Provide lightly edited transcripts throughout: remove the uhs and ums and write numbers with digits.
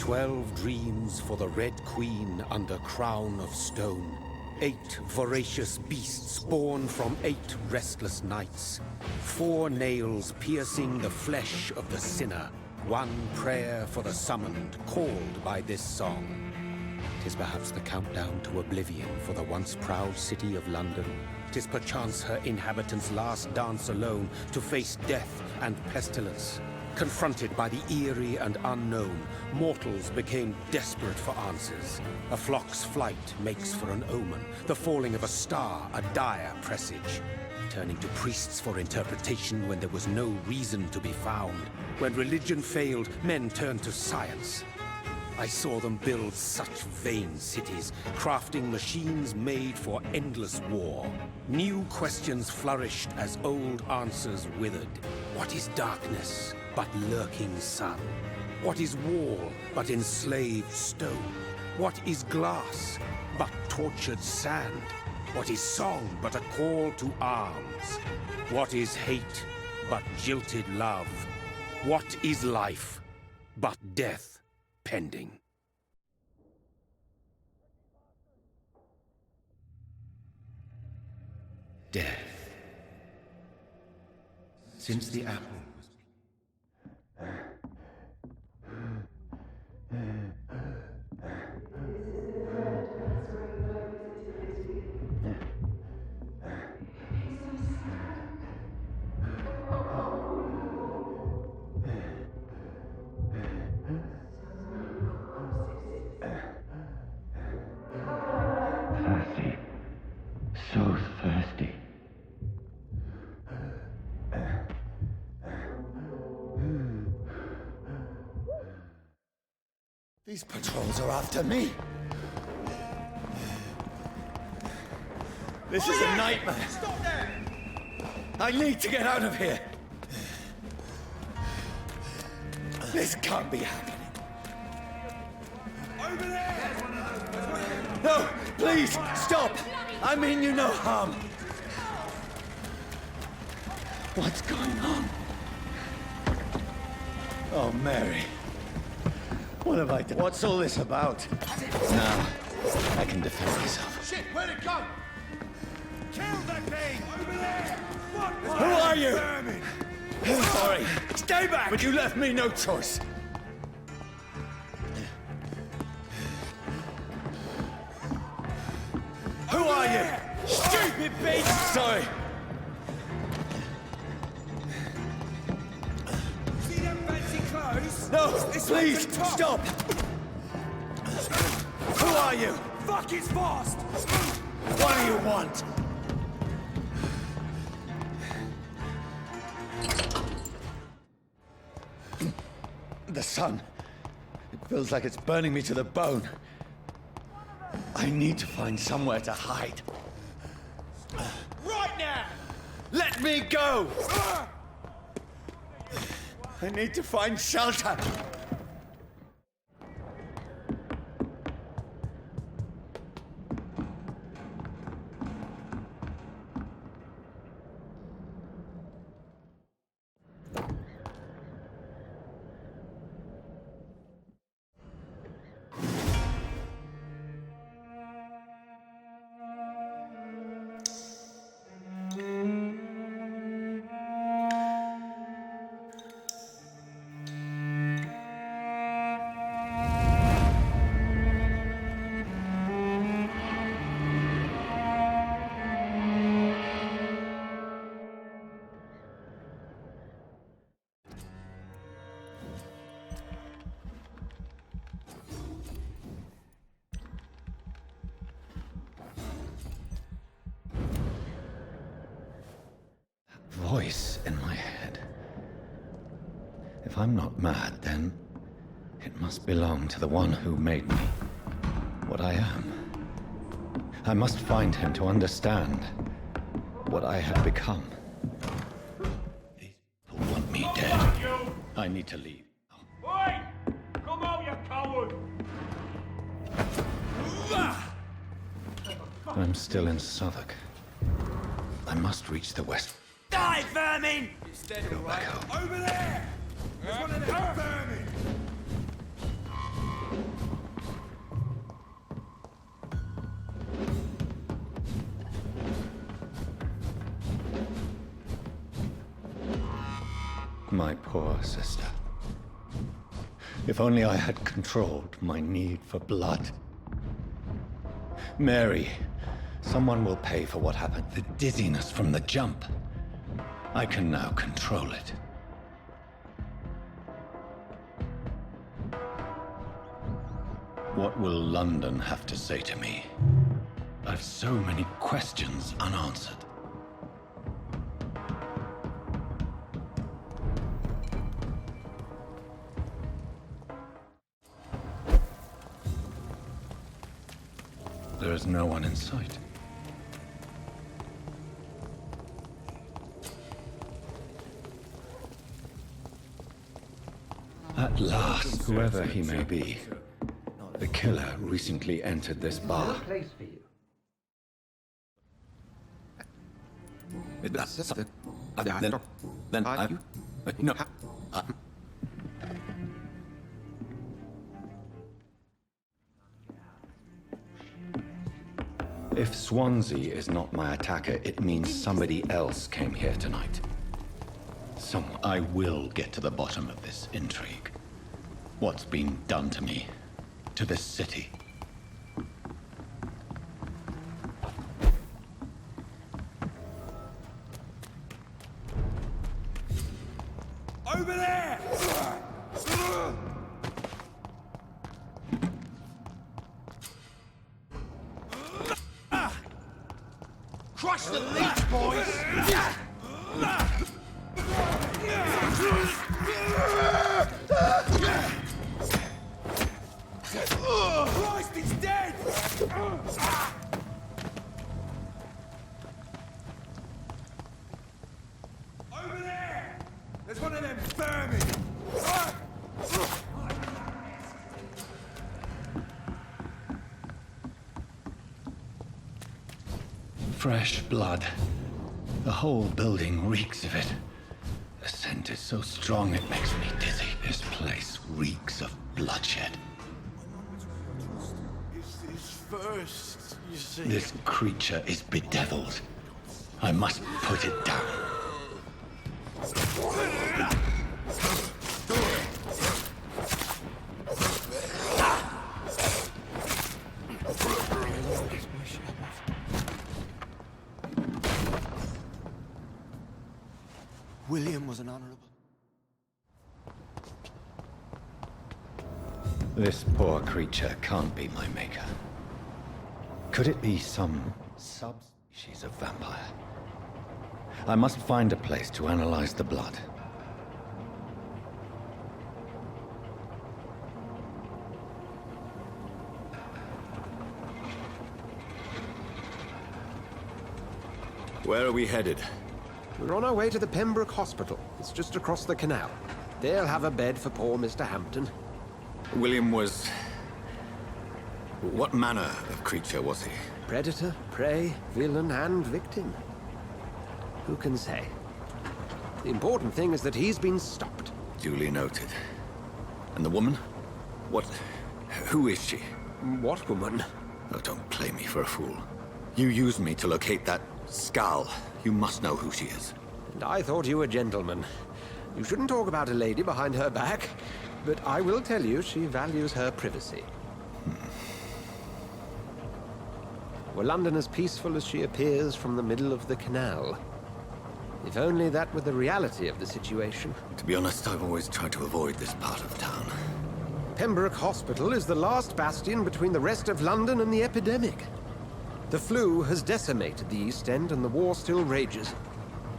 12 dreams for the Red Queen under crown of stone. 8 voracious beasts born from 8 restless nights. 4 nails piercing the flesh of the sinner. 1 prayer for the summoned, called by this song. 'Tis perhaps the countdown to oblivion for the once proud city of London. 'Tis perchance her inhabitants' last dance alone to face death and pestilence. Confronted by the eerie and unknown, mortals became desperate for answers. A flock's flight makes for an omen, the falling of a star a dire presage. Turning to priests for interpretation when there was no reason to be found. When religion failed, men turned to science. I saw them build such vain cities, crafting machines made for endless war. New questions flourished as old answers withered. What is darkness but lurking sun? What is wall but enslaved stone? What is glass but tortured sand? What is song but a call to arms? What is hate but jilted love? What is life but death pending? Death. Since the apple was... Thirsty. So thirsty. These patrols are after me. This is a nightmare. Stop there! I need to get out of here. This can't be happening. Over there! No, please, stop! I mean you no harm. What's going on? Oh, Mary. What have I done? What's all this about? Now, I can defend myself. Shit, where'd it go? Kill that thing! Over there! What? Who are you? Vermin! I'm sorry. Stay back! But you left me no choice. Who are you? Stupid beast! Sorry. See them fancy clothes? No, This please, one's the top. stop! Who are you? Fuck, it's fast! What do you want? The sun. It feels like it's burning me to the bone. I need to find somewhere to hide. Right now! Let me go! I need to find shelter. Voice in my head. If I'm not mad, then it must belong to the one who made me what I am. I must find him to understand what I have become. These people want me dead. I need to leave. Oi! Come out, you coward! I'm still in Southwark. I must reach the west. Die, vermin! Go back home. Over there! There's one of them vermin! My poor sister. If only I had controlled my need for blood. Mary, someone will pay for what happened. The dizziness from the jump. I can now control it. What will London have to say to me? I've so many questions unanswered. There is no one in sight. At last, whoever he may be, the killer recently entered this bar. No. If Swansea is not my attacker, it means somebody else came here tonight. I will get to the bottom of this intrigue. What's been done to me, to this city. Over there! Crush the leech, boys! Christ, he's dead! Over there! There's one of them vermin! Fresh blood. The whole building reeks of it. The scent is so strong it makes me dizzy. This place reeks of bloodshed. First, you see. This creature is bedeviled. I must put it down. William was an honorable. This poor creature can't be my maker. Could it be some subspecies of vampire? I must find a place to analyze the blood. Where are we headed? We're on our way to the Pembroke Hospital. It's just across the canal. They'll have a bed for poor Mr. Hampton. William was... What manner of creature was he? Predator, prey, villain, and victim. Who can say? The important thing is that he's been stopped. Duly noted. And the woman? What... Who is she? What woman? Oh, don't play me for a fool. You used me to locate that skull. You must know who she is. And I thought you a gentleman. You shouldn't talk about a lady behind her back, but I will tell you she values her privacy. Were London as peaceful as she appears from the middle of the canal? If only that were the reality of the situation. To be honest, I've always tried to avoid this part of town. Pembroke Hospital is the last bastion between the rest of London and the epidemic. The flu has decimated the East End and the war still rages.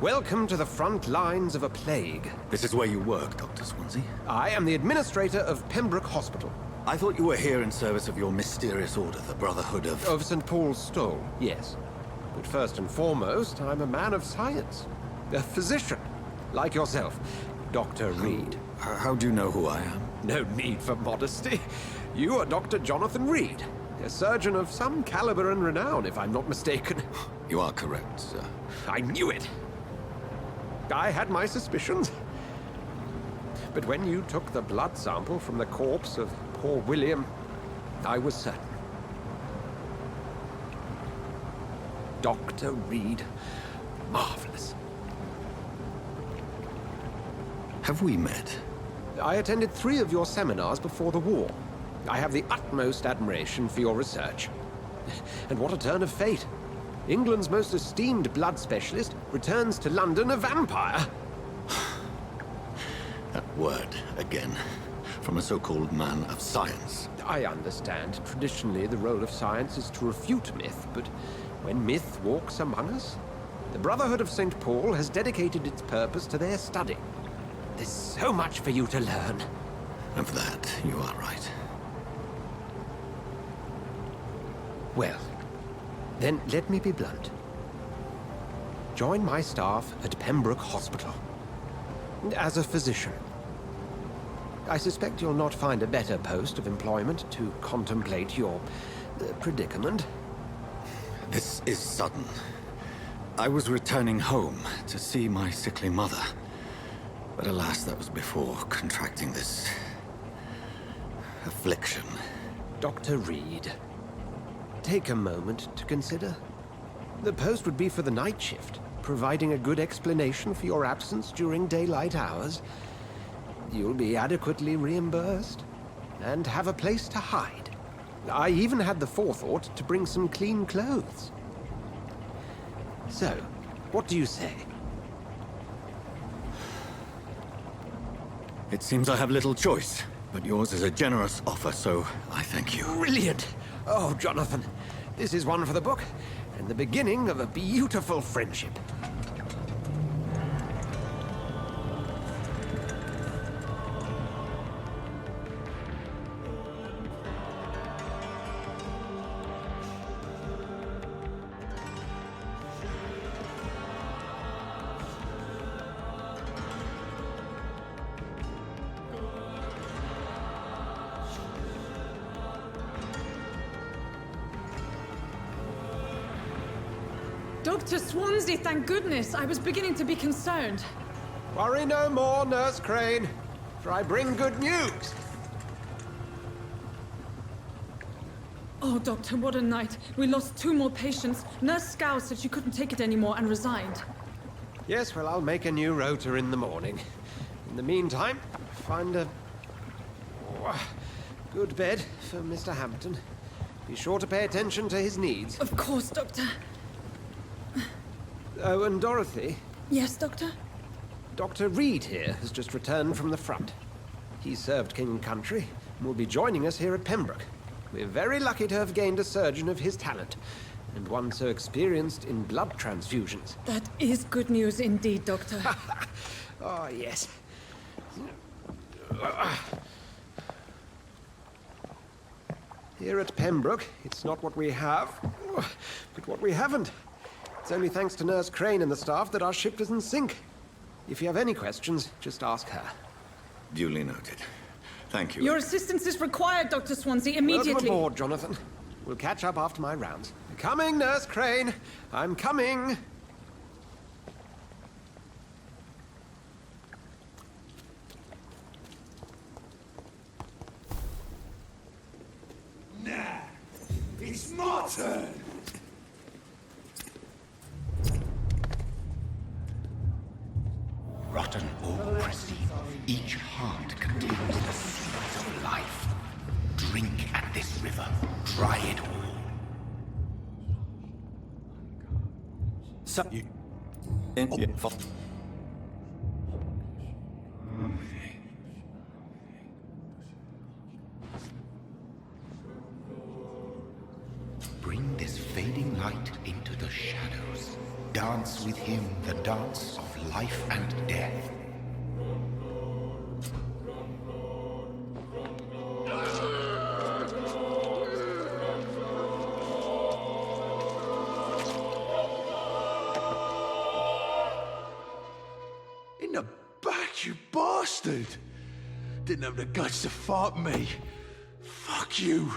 Welcome to the front lines of a plague. This is where you work, Dr. Swansea? I am the administrator of Pembroke Hospital. I thought you were here in service of your mysterious order, the Brotherhood of... Of St. Paul's Stole, yes. But first and foremost, I'm a man of science. A physician, like yourself, Dr. Reed. How do you know who I am? No need for modesty. You are Dr. Jonathan Reed, a surgeon of some caliber and renown, if I'm not mistaken. You are correct, sir. I knew it! I had my suspicions. But when you took the blood sample from the corpse of poor William, I was certain. Dr. Reed. Marvelous. Have we met? I attended 3 of your seminars before the war. I have the utmost admiration for your research. And what a turn of fate. England's most esteemed blood specialist returns to London a vampire. That word, again. From a so-called man of science. I understand. Traditionally, the role of science is to refute myth, but when myth walks among us, the Brotherhood of St. Paul has dedicated its purpose to their study. There's so much for you to learn. Of that, you are right. Well, then let me be blunt. Join my staff at Pembroke Hospital. As a physician. I suspect you'll not find a better post of employment to contemplate your predicament. This is sudden. I was returning home to see my sickly mother. But alas, that was before contracting this affliction. Dr. Reed, take a moment to consider. The post would be for the night shift, providing a good explanation for your absence during daylight hours. You'll be adequately reimbursed, and have a place to hide. I even had the forethought to bring some clean clothes. So, what do you say? It seems I have little choice, but yours is a generous offer, so I thank you. Brilliant! Oh, Jonathan, this is one for the book, and the beginning of a beautiful friendship. Dr. Swansea, thank goodness. I was beginning to be concerned. Worry no more, Nurse Crane, for I bring good news. Oh, Doctor, what a night. We lost 2 more patients. Nurse Scow said she couldn't take it anymore and resigned. Yes, well, I'll make a new rota in the morning. In the meantime, find a good bed for Mr. Hampton. Be sure to pay attention to his needs. Of course, Doctor. Oh, and Dorothy, Yes, Doctor? Dr. Reed here has just returned from the front. He served King and Country and will be joining us here at Pembroke. We're very lucky to have gained a surgeon of his talent, and one so experienced in blood transfusions. That is good news indeed, Doctor. Oh, yes. Here at Pembroke, it's not what we have, but what we haven't. It's only thanks to Nurse Crane and the staff that our ship doesn't sink. If you have any questions, just ask her. Duly noted. Thank you. Your assistance is required, Dr. Swansea, immediately. Welcome aboard, Jonathan. We'll catch up after my rounds. Coming, Nurse Crane. I'm coming. Nah, it's my turn. Rotten or pristine, each heart contains the seeds of life. Drink at this river, try it all. So you... Bring this fading light into the shadows. Dance with him the dance of life and death. In the back, you bastard! Didn't have the guts to fight me. Fuck you.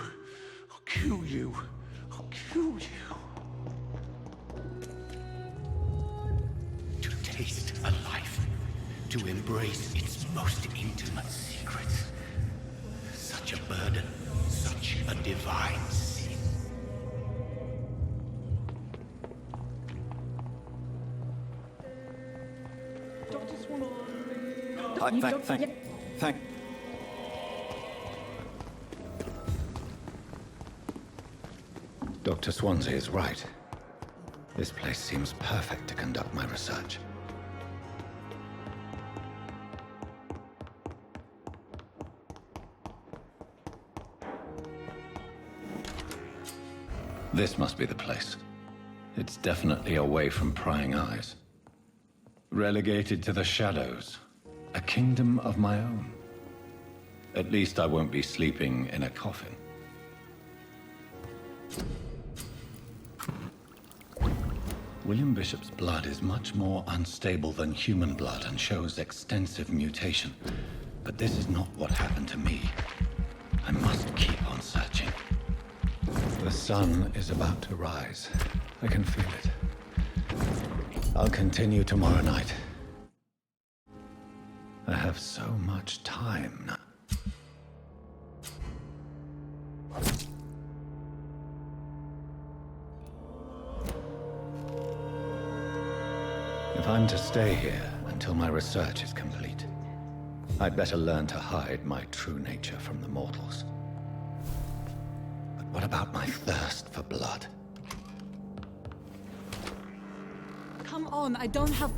I'll kill you. I'll kill you. To taste a life, to embrace its most intimate secrets. Such a burden, such a divine sin. Dr. Swansea. Thank. Dr. Swansea is right. This place seems perfect to conduct my research. This must be the place. It's definitely away from prying eyes. Relegated to the shadows. A kingdom of my own. At least I won't be sleeping in a coffin. William Bishop's blood is much more unstable than human blood and shows extensive mutation. But this is not what happened to me. I must keep on searching. The sun is about to rise. I can feel it. I'll continue tomorrow night. I have so much time now. If I'm to stay here until my research is complete, I'd better learn to hide my true nature from the mortals. But what about my thirst for blood? Come on, I don't have...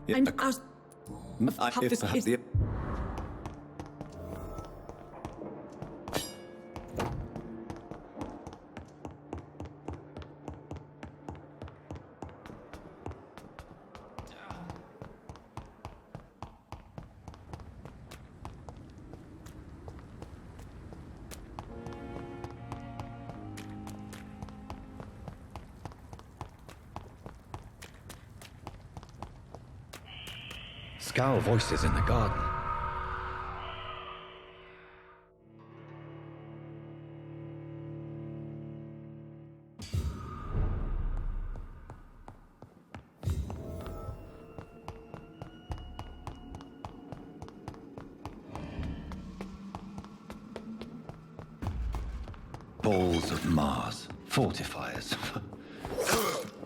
Yeah, I'm out of how this is... Scowl voices in the garden. Balls of Mars, fortifiers.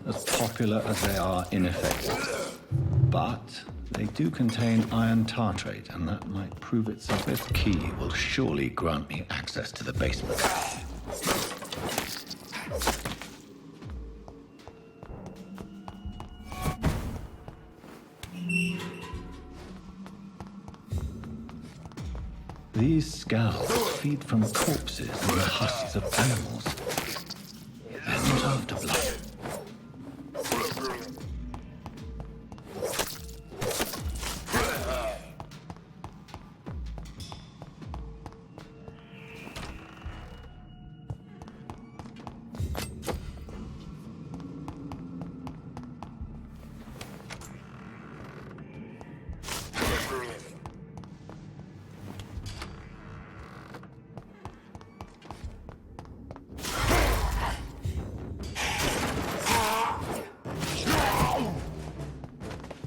As popular as they are ineffective. But they do contain iron tartrate, and that might prove itself. This key will surely grant me access to the basement. These scowls feed from corpses and the husks of animals. They're not after blood.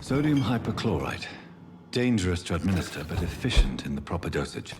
Sodium hypochlorite. Dangerous to administer, but efficient in the proper dosage.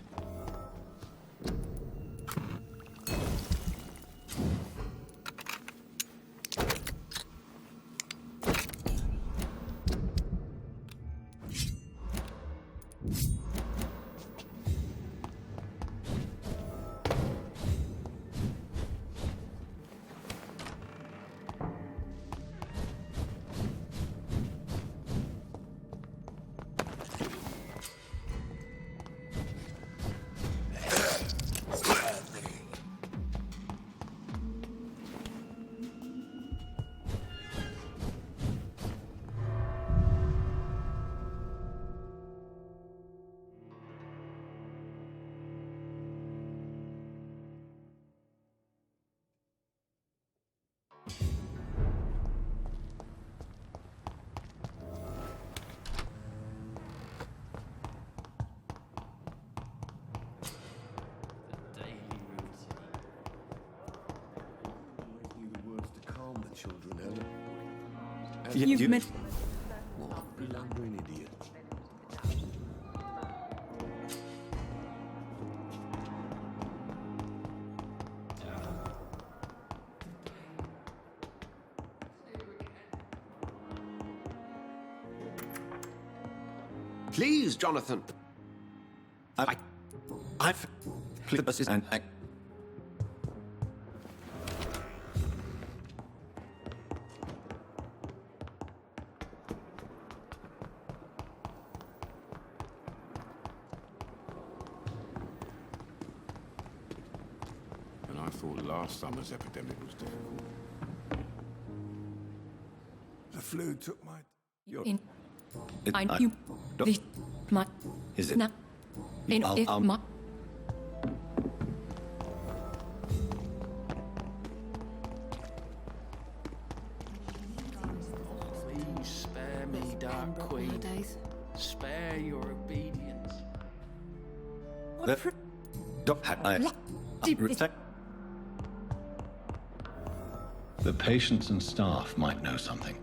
You've met... Blundering idiot. Please, Jonathan. I've... and I... And I thought last summer's epidemic was difficult. The flu took my... Is it? Please spare me, Dark Queen. Spare your obedience. The patients and staff might know something.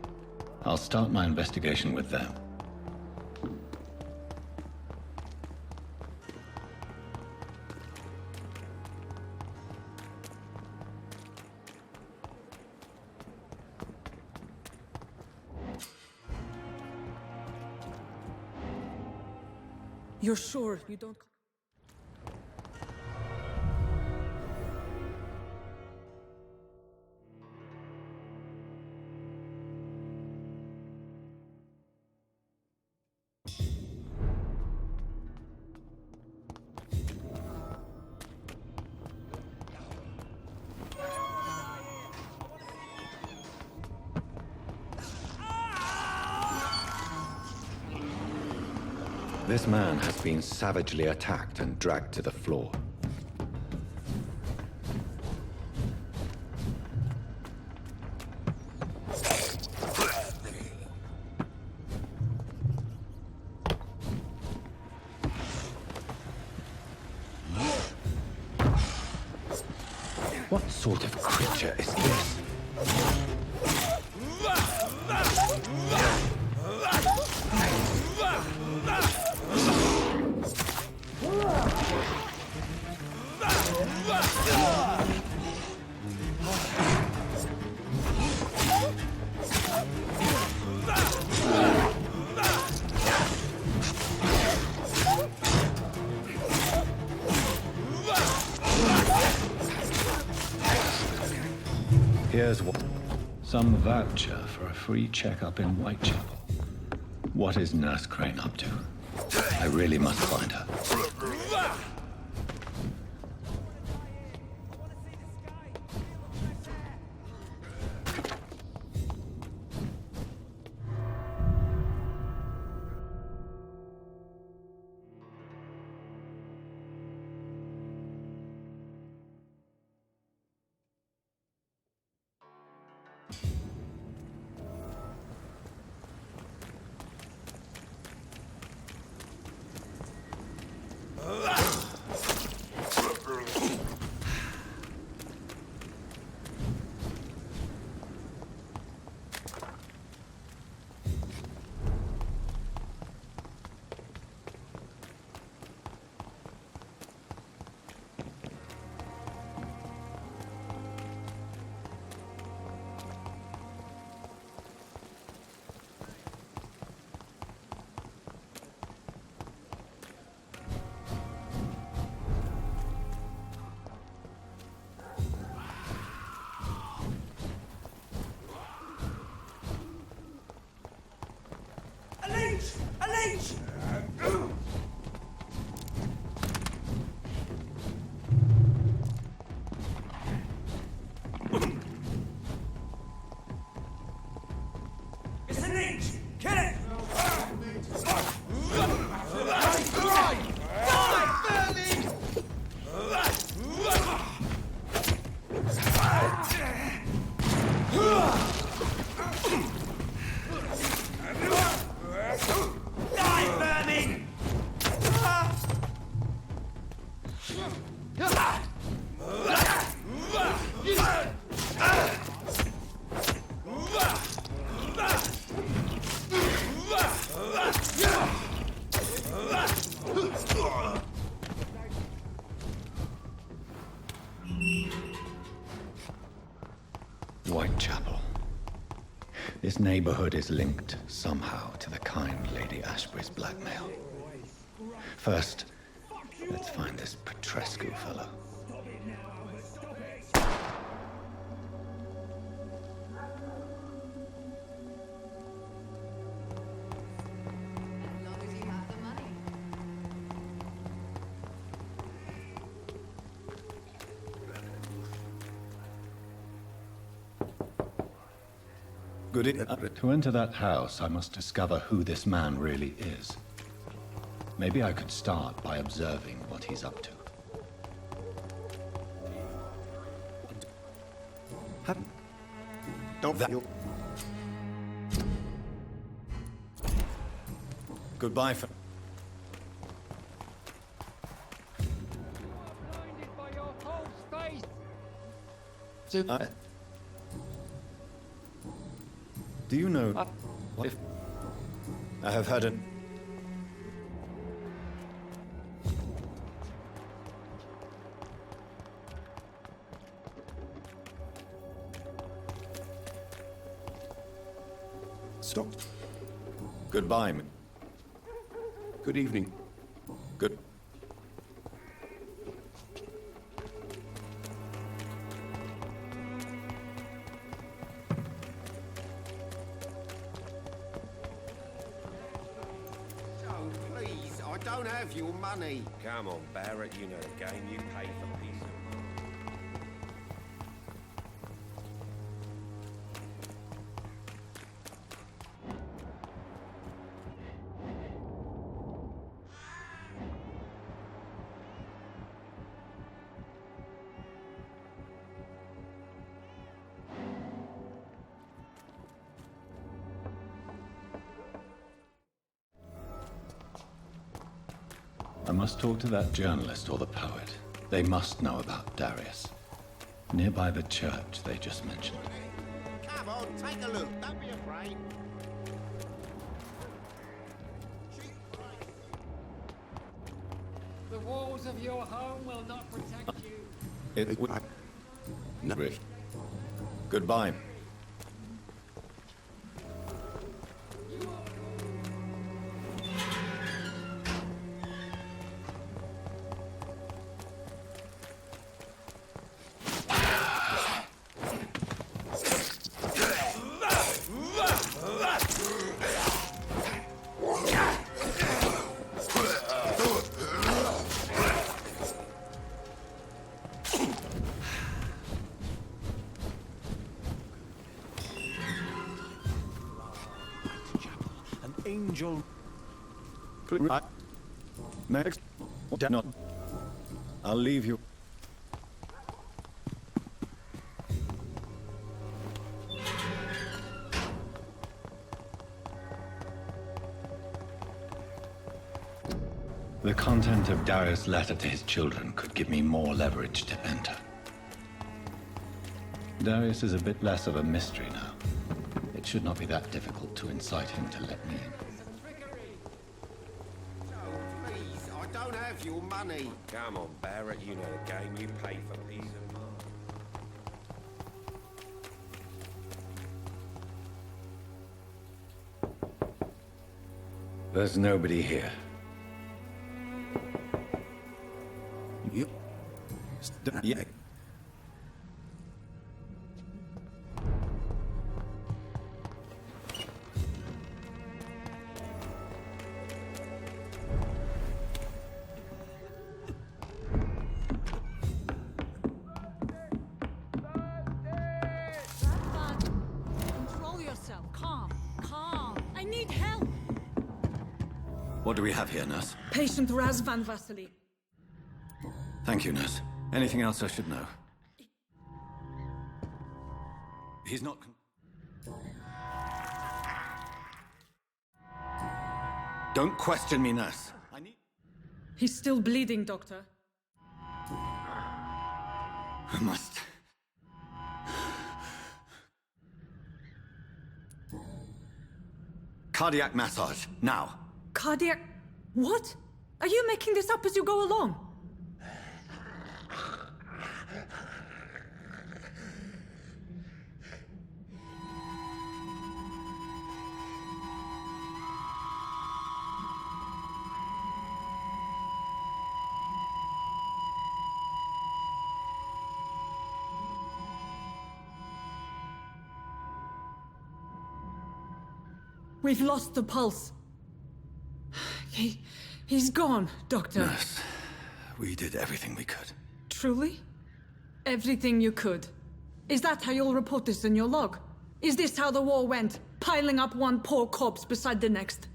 I'll start my investigation with them. You're sure you don't... This man has been savagely attacked and dragged to the floor. What sort of creature is this? Here's what. Some voucher for a free checkup in Whitechapel. What is Nurse Crane up to? I really must find her. This neighborhood is linked somehow to the kind Lady Ashbury's blackmail. First, let's find this Petrescu fellow. To enter that house, I must discover who this man really is. Maybe I could start by observing what he's up to. Goodbye for... Do you know if I have had an... Stop. Goodbye. Good evening. Good... Please, I don't have your money. Come on, Barrett, you know the game. You pay for peace of mind. I must talk to that journalist or the poet. They must know about Darius. Nearby the church they just mentioned. Come on, take a look. Don't be afraid. The walls of your home will not protect you. It would... No. Goodbye. Angel. Next. Not. I'll leave you. The content of Darius' letter to his children could give me more leverage to enter. Darius is a bit less of a mystery now. It should not be that difficult to incite him to let me in. Please, I don't have your money. Come on, Barrett, you know the game. You pay for peace of mind. There's nobody here. You... Yeah. Control yourself. Calm. Calm. I need help. What do we have here, nurse? Patient Raz van Vasily. Thank you, nurse. Anything else I should know? He's not... Don't question me, nurse. I need... He's still bleeding, Doctor. I must... Cardiac massage, now. Cardiac... What? Are you making this up as you go along? We've lost the pulse. He's gone, Doctor. Nurse, we did everything we could. Truly? Everything you could. Is that how you'll report this in your log? Is this how the war went? Piling up one poor corpse beside the next?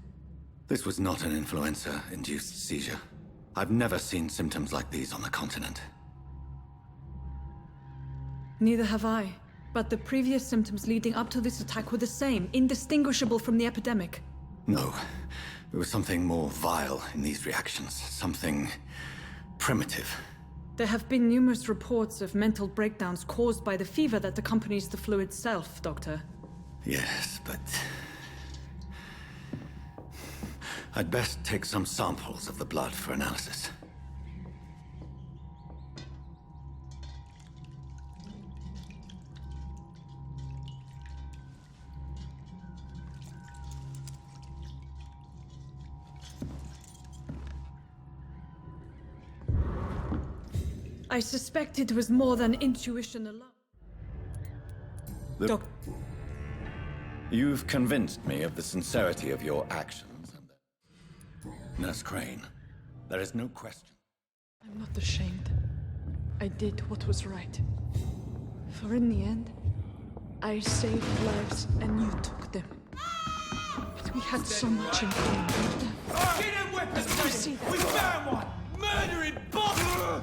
This was not an influenza-induced seizure. I've never seen symptoms like these on the continent. Neither have I. But the previous symptoms leading up to this attack were the same, indistinguishable from the epidemic. No. There was something more vile in these reactions. Something primitive. There have been numerous reports of mental breakdowns caused by the fever that accompanies the flu itself, Doctor. Yes, but... I'd best take some samples of the blood for analysis. I suspect it was more than intuition alone. You've convinced me of the sincerity of your actions. Nurse Crane, there is no question. I'm not ashamed. I did what was right. For in the end, I saved lives and you took them. But we had so much in common, Doctor. Get him weapons! You see that? We found one! Murdering bastard!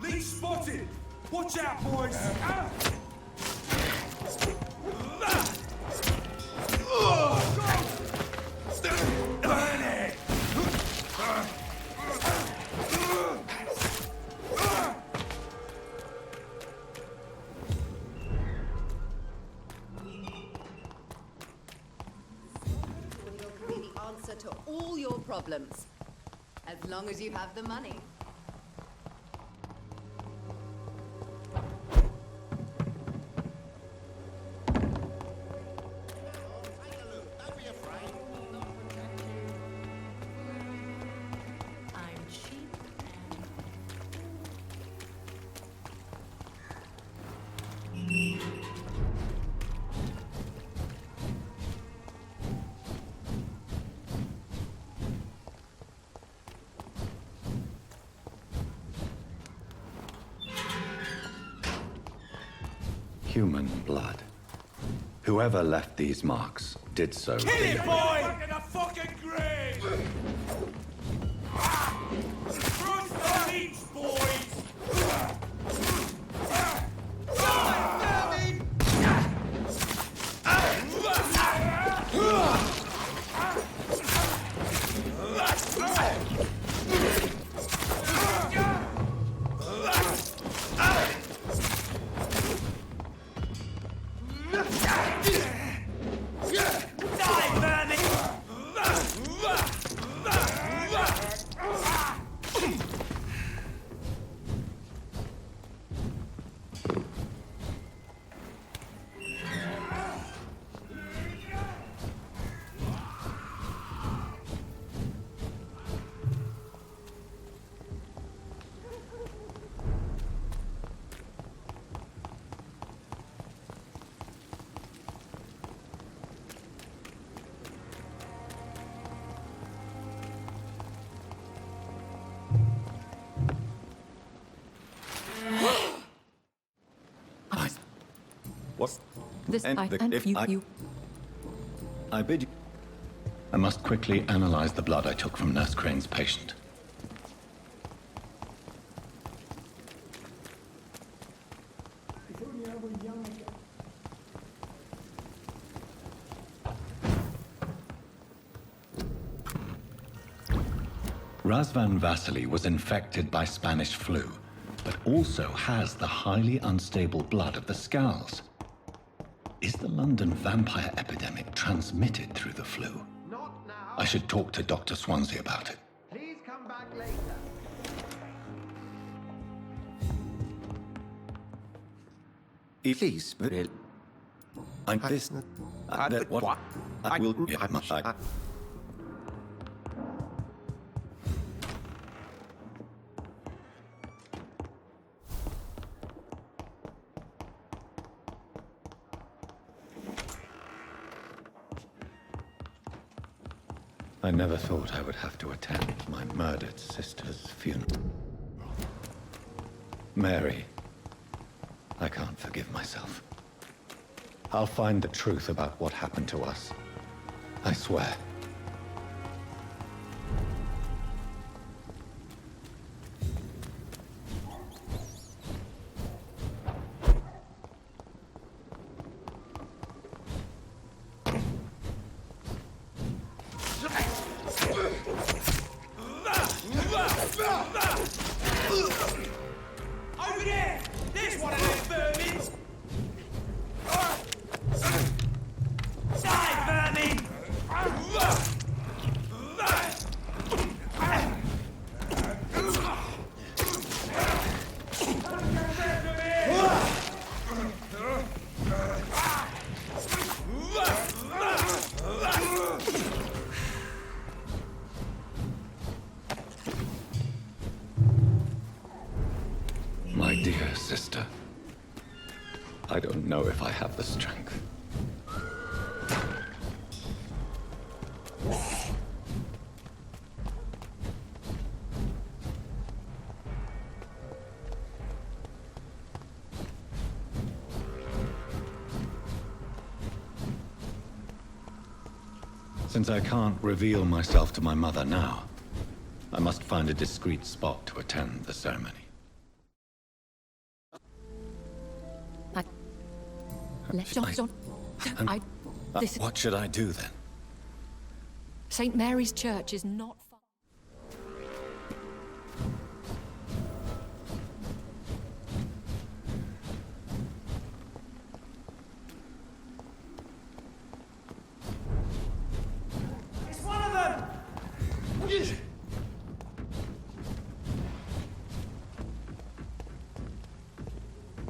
Lead spotted! Watch out, boys! Burn it! Will be the answer to all your problems. As long as you have the money. I'm cheap Human blood. Whoever left these marks did so. Kill it, boy! Back in the fucking grave! Cross the leaves, boys! What? This And I the- and if you, I- you. I bid you... I must quickly analyze the blood I took from Nurse Crane's patient. Razvan Vasily was infected by Spanish flu, but also has the highly unstable blood of the Scowls. Is the London vampire epidemic transmitted through the flu? Not now. I should talk to Dr. Swansea about it. Please come back later. Please, I'm this. What? I will. I never thought I would have to attend my murdered sister's funeral. Mary, I can't forgive myself. I'll find the truth about what happened to us. I swear. Over there! There's one of them vermin! Die, vermin! My dear sister, I don't know if I have the strength. Since I can't reveal myself to my mother now, I must find a discreet spot to attend the ceremony. What should I do then? St. Mary's Church is not far. It's one of them!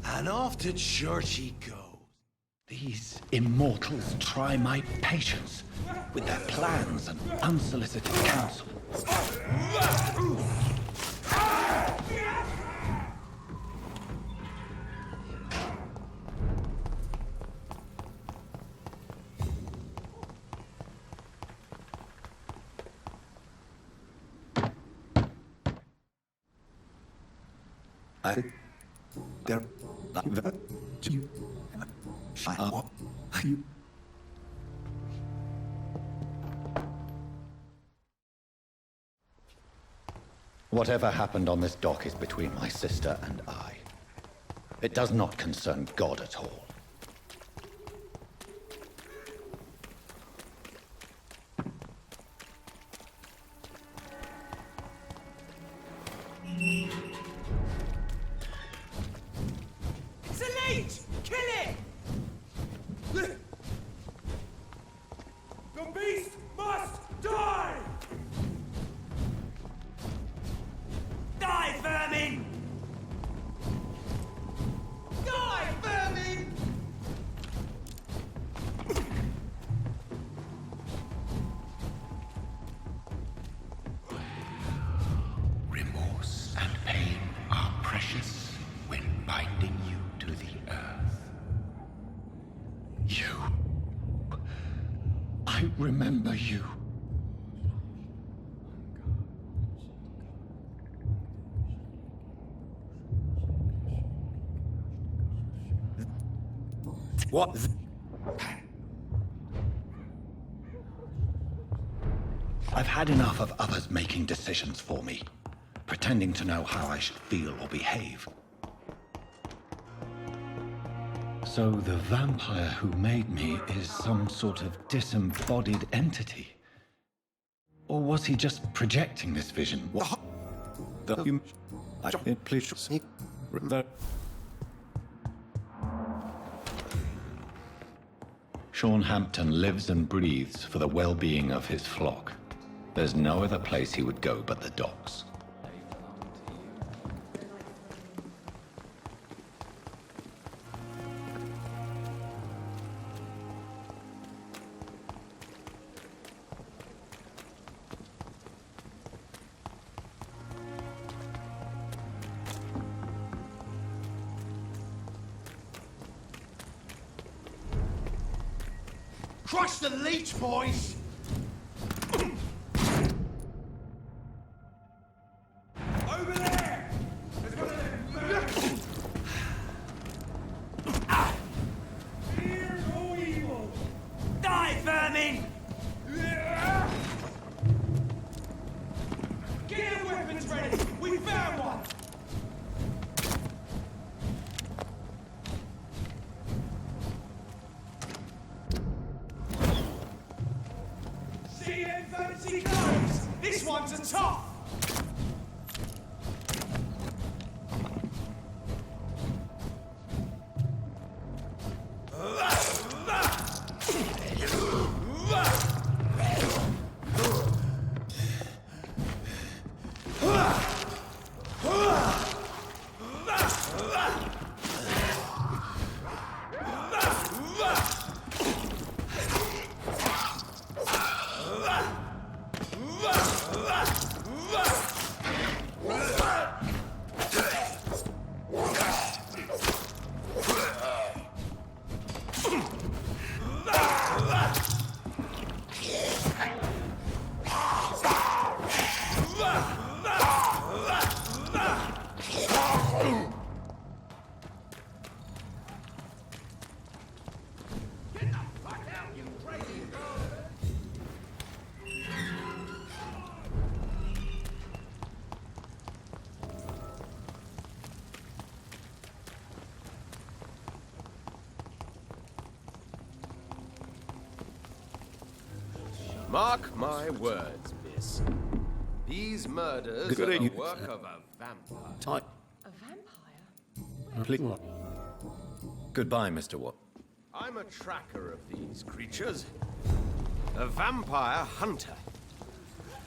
And off to church he goes. These immortals try my patience with their plans and unsolicited counsel. Whatever happened on this dock is between my sister and I. It does not concern God at all. It's a leech! Kill it! The beast must die! Die, vermin! Die, vermin! Remorse and pain are precious when binding you to the earth. You. I remember you. What? I've had enough of others making decisions for me, pretending to know how I should feel or behave. So the vampire who made me is some sort of disembodied entity? Or was he just projecting this vision? Sean Hampton lives and breathes for the well-being of his flock. There's no other place he would go but the docks. Crush the leech, boys! emergency clothes! This one's a top! Mark my words, miss. These murders are the work of a vampire. A vampire? Goodbye, Mr. Watt. I'm a tracker of these creatures. A vampire hunter.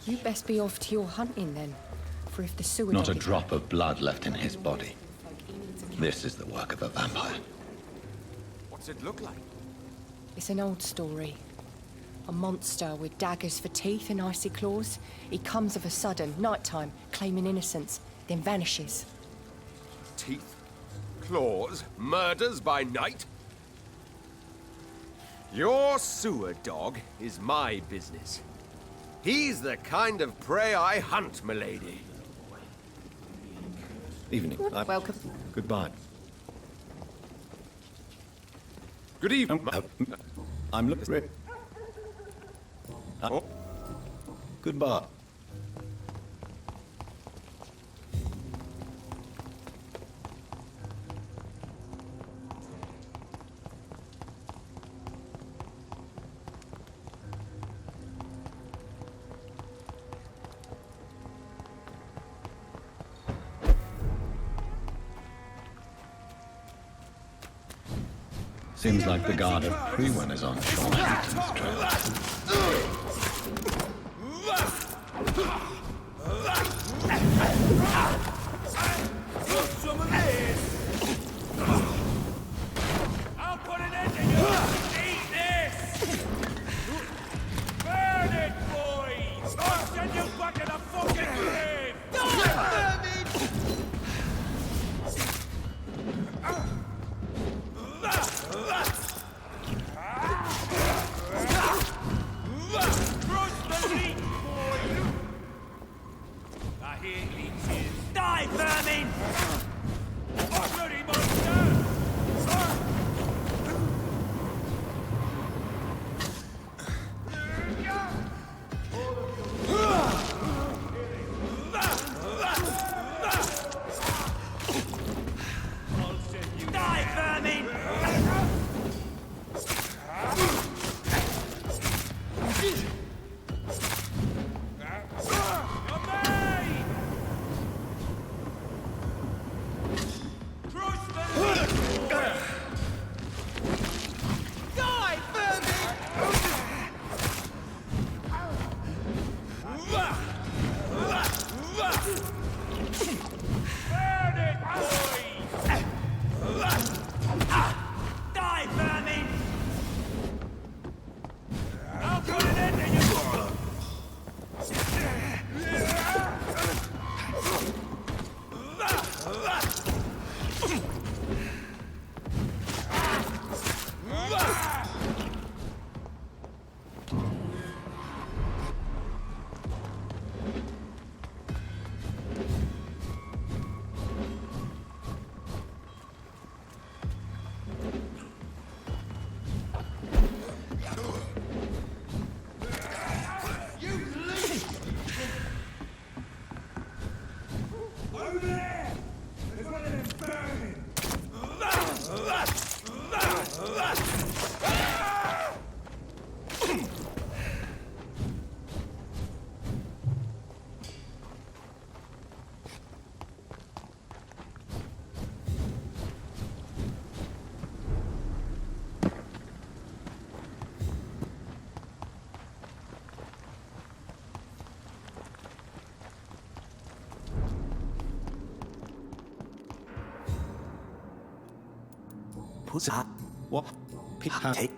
You best be off to your hunting then. For if the sewer Not a dog- drop of blood left in his body. This is the work of a vampire. What's it look like? It's an old story. A monster with daggers for teeth and icy claws. He comes of a sudden, nighttime, claiming innocence, then vanishes. Teeth, claws, murders by night? Your sewer dog is my business. He's the kind of prey I hunt, milady. Evening. Welcome. Goodbye. Good evening. I'm looking. Goodbye. Seems like the guard of Prewen is on Sean Hampton's trail. Some of this! I'll put an end to you! Eat this! Burn it, boys! I'll send you back to the fucking grave! Die, vermin! Bloody monster! Die, vermin! What? Take.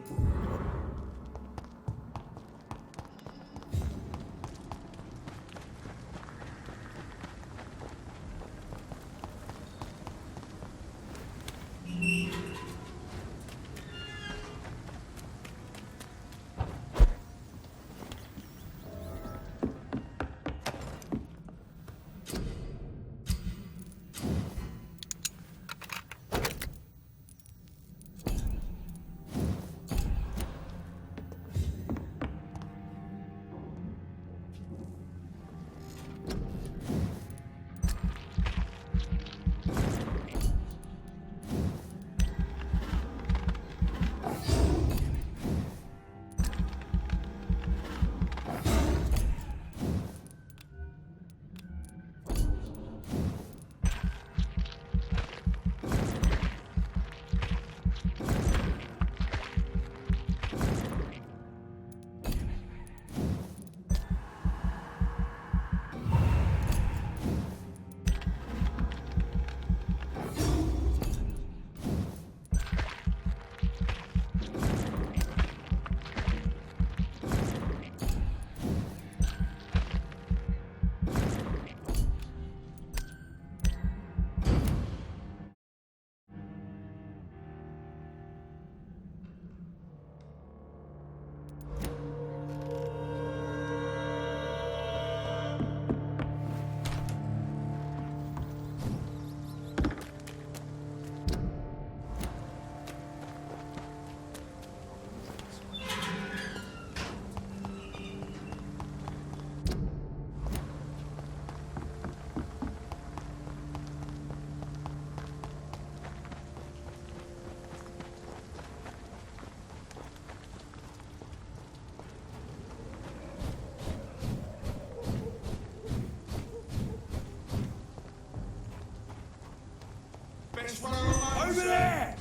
Over there!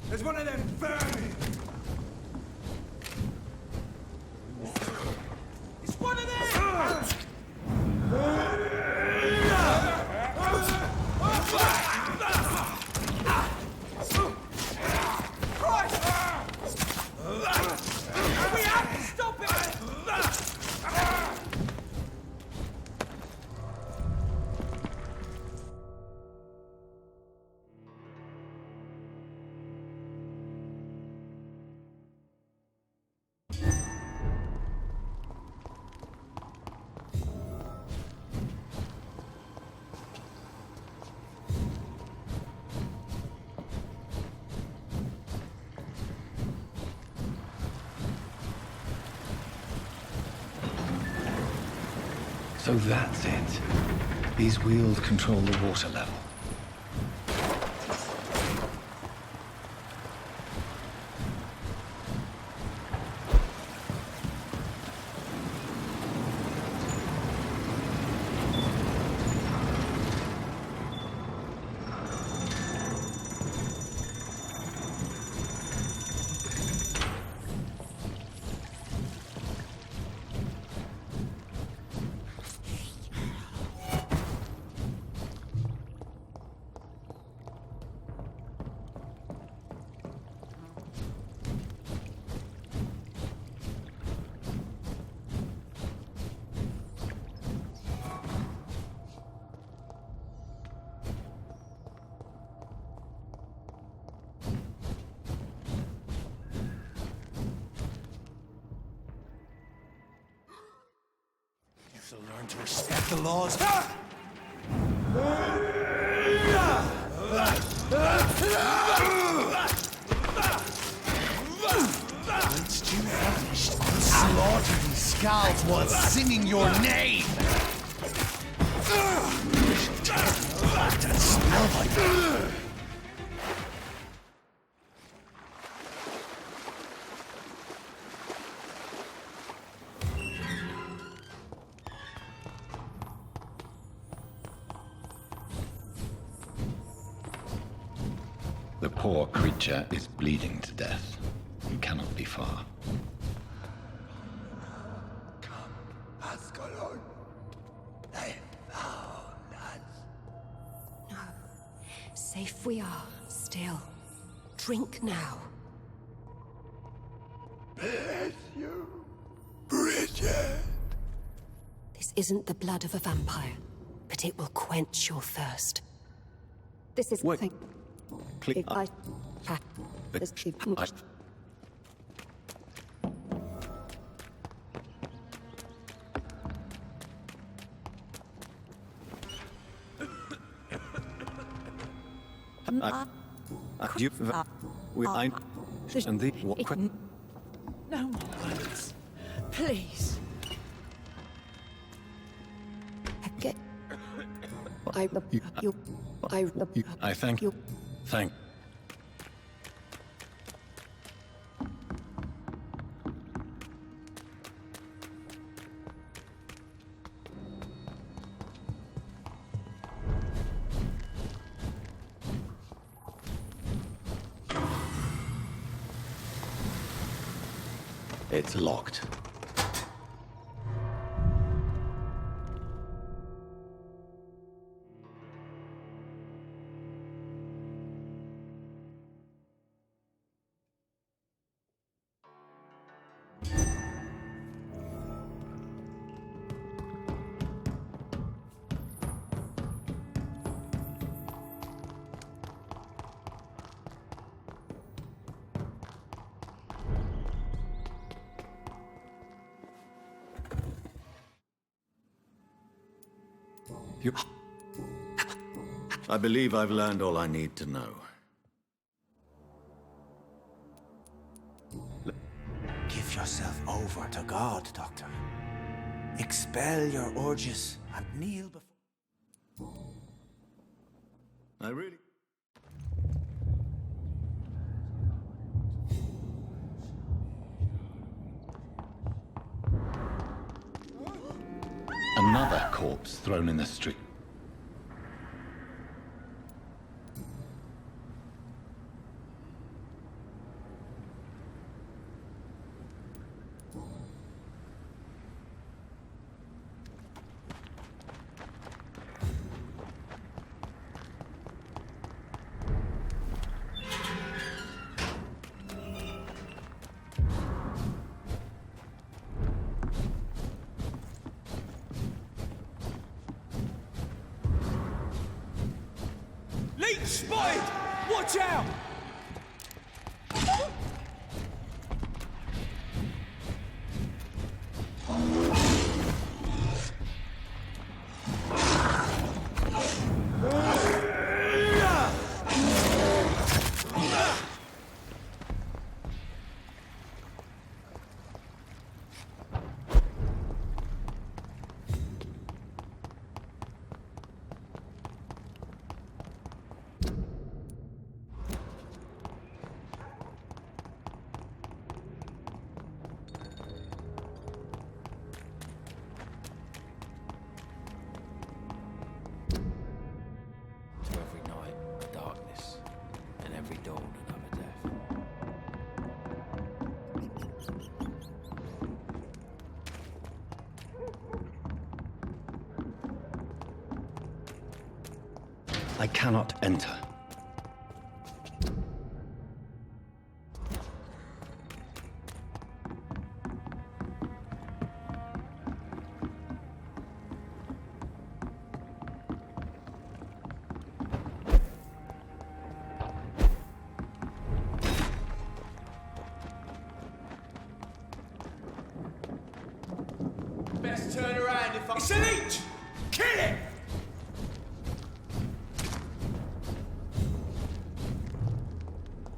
There's one of them vermin! It's one of them! Christ! We have to stop it! So that's it. These wheels control the water level. To learn to respect the laws. Once you vanished, slaughtered and scalped while singing your name. That smell like The poor creature is bleeding to death. He cannot be far. Come, Ascalon. They found us. No. Safe we are, still. Drink now. Bless you, Bridget. This isn't the blood of a vampire, but it will quench your thirst. This is Wait. nothing. Please. If I... This and the what? No more words. Please. Get... I thank you. Thank. It's locked. I believe I've learned all I need to know. Give yourself over to God, Doctor. Expel your urges and kneel before... I really... Another corpse thrown in the street. Leech spotted! Watch out! I cannot enter. Best turn around if I... It's a leech! Kill it!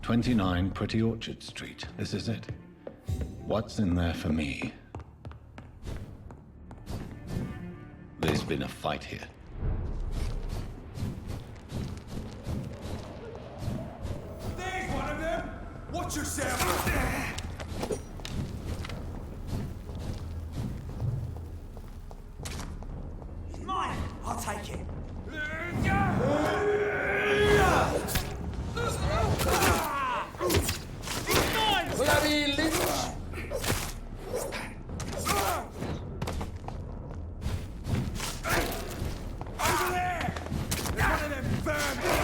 "29 Pretty Orchard Street. This is it. What's in there for me? There's been a fight here. There's one of them! Watch yourself! It's mine! I'll take it. Bloody leech! Over there! There's one of them vermin!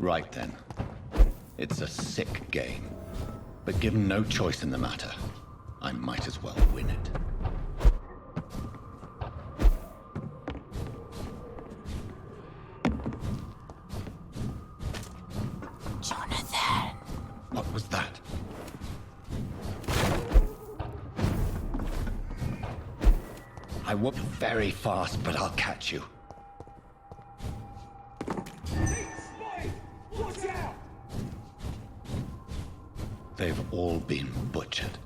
Right then. It's a sick game. But given no choice in the matter, I might as well win it. Jonathan! What was that? I whoop very fast, but I'll catch you. They've all been butchered.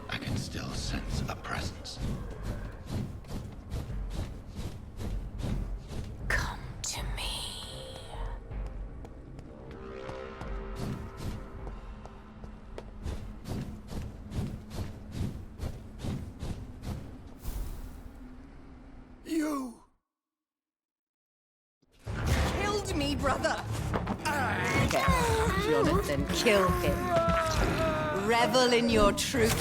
I can still sense a presence. Come to me. You! Killed me, brother! Jonathan, kill him. Revel in your truth.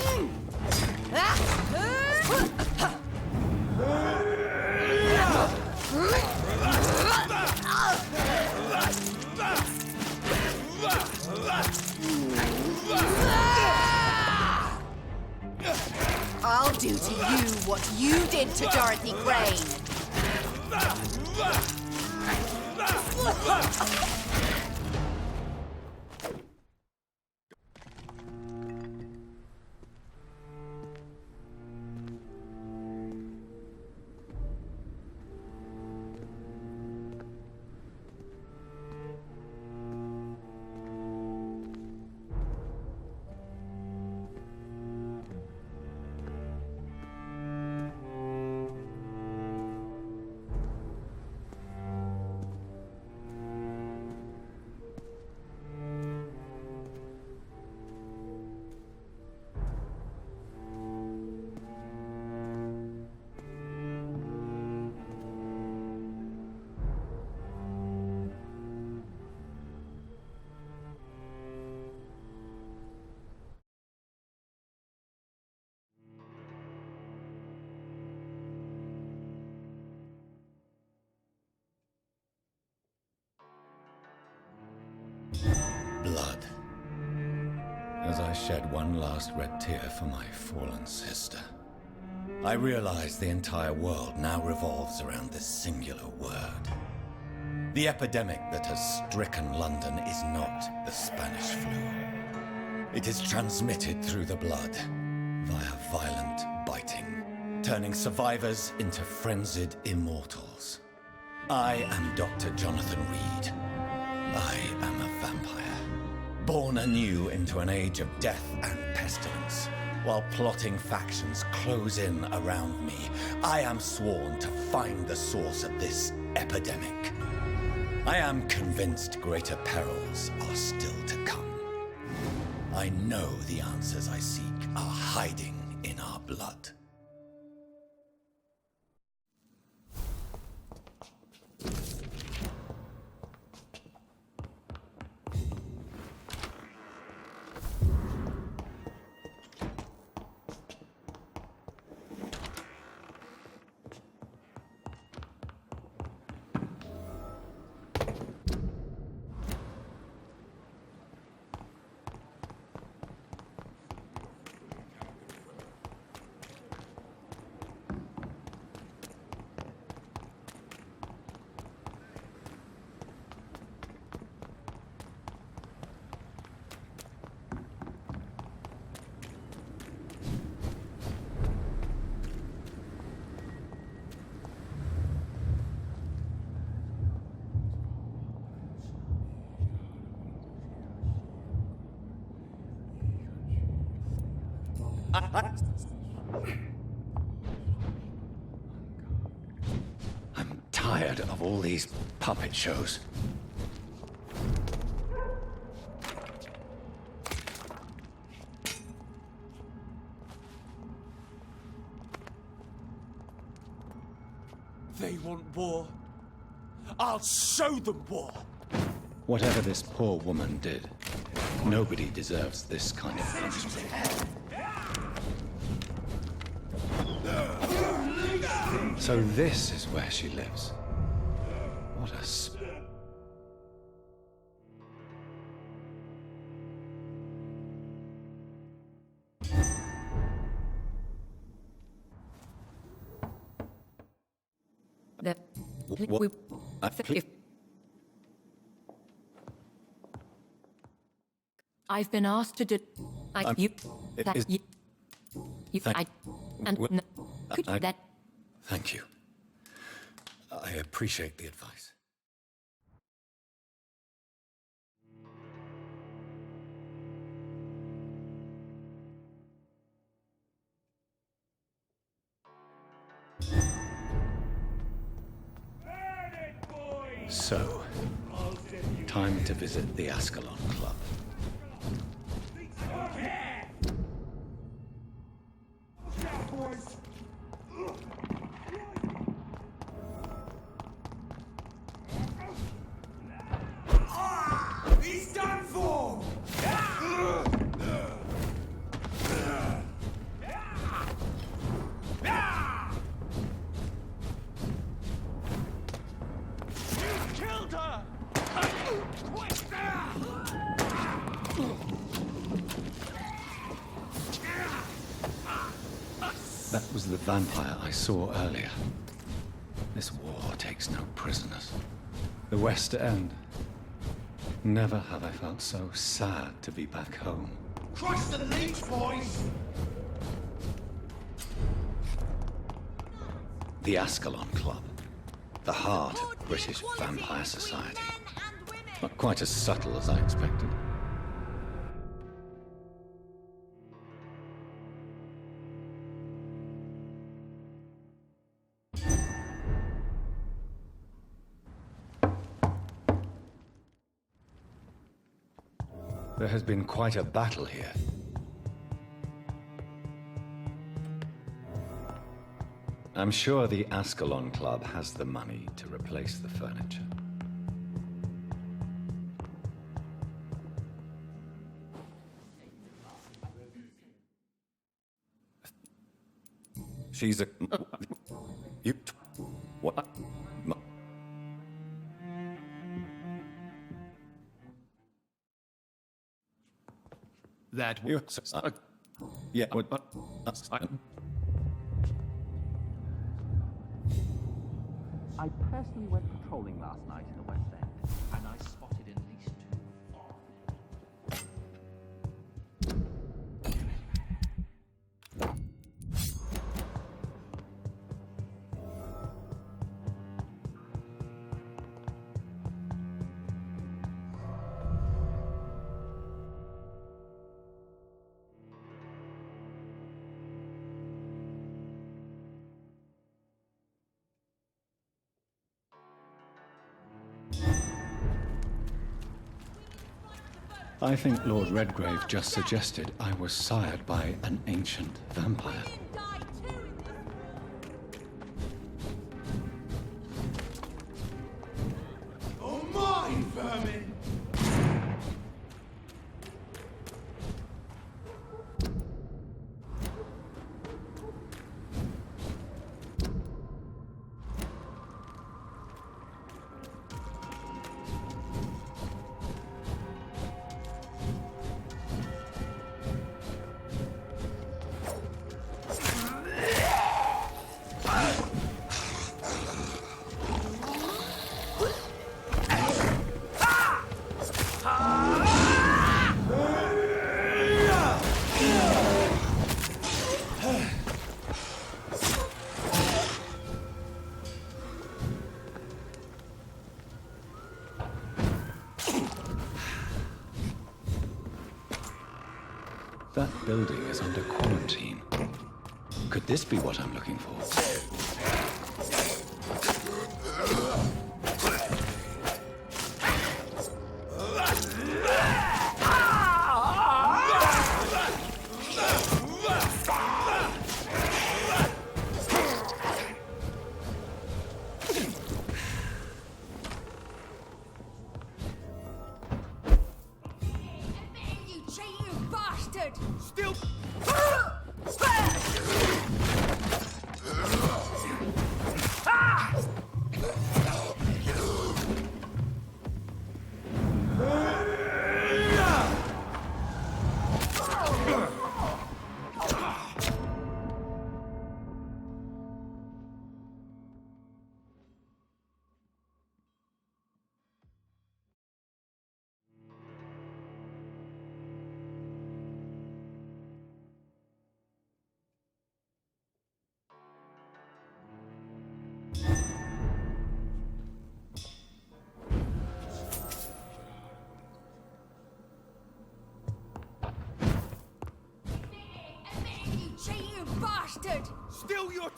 I'll do to you what you did to Dorothy Crane. Blood. As I shed one last red tear for my fallen sister, I realize the entire world now revolves around this singular word. The epidemic that has stricken London is not the Spanish flu. It is transmitted through the blood, via violent biting, turning survivors into frenzied immortals. I am Dr. Jonathan Reed. I am a vampire, born anew into an age of death and pestilence. While plotting factions close in around me, I am sworn to find the source of this epidemic. I am convinced greater perils are still to come. I know the answers I seek are hiding in our blood. I'm tired of all these puppet shows. They want war. I'll show them war. Whatever this poor woman did, nobody deserves this kind of punishment. So this is where she lives. What a I've been asked to do. Thank you. I appreciate the advice. So, time to visit the Ascalon Club. He's done for! You killed her! That was the vampire I saw earlier. This war takes no prisoners. The West End. Never have I felt so sad to be back home. Crush the leech, boys! The Ascalon Club. The heart of British vampire society. Not quite as subtle as I expected. There has been quite a battle here. I'm sure the Ascalon Club has the money to replace the furniture. She's a... You... What? That you... Yeah, what... I personally went patrolling last night in the West End, and I spotted at least I think Lord Redgrave just suggested I was sired by an ancient vampire. Oh, mine, vermin! That building is under quarantine. Could this be what I'm looking for? you bastard! Still your...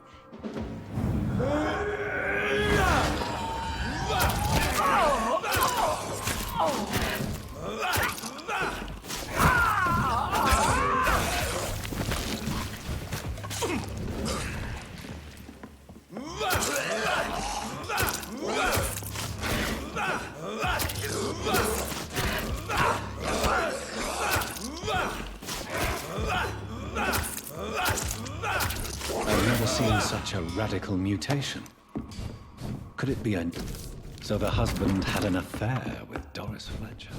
I've never seen such a radical mutation. Could it be a... So the husband had an affair with Doris Fletcher?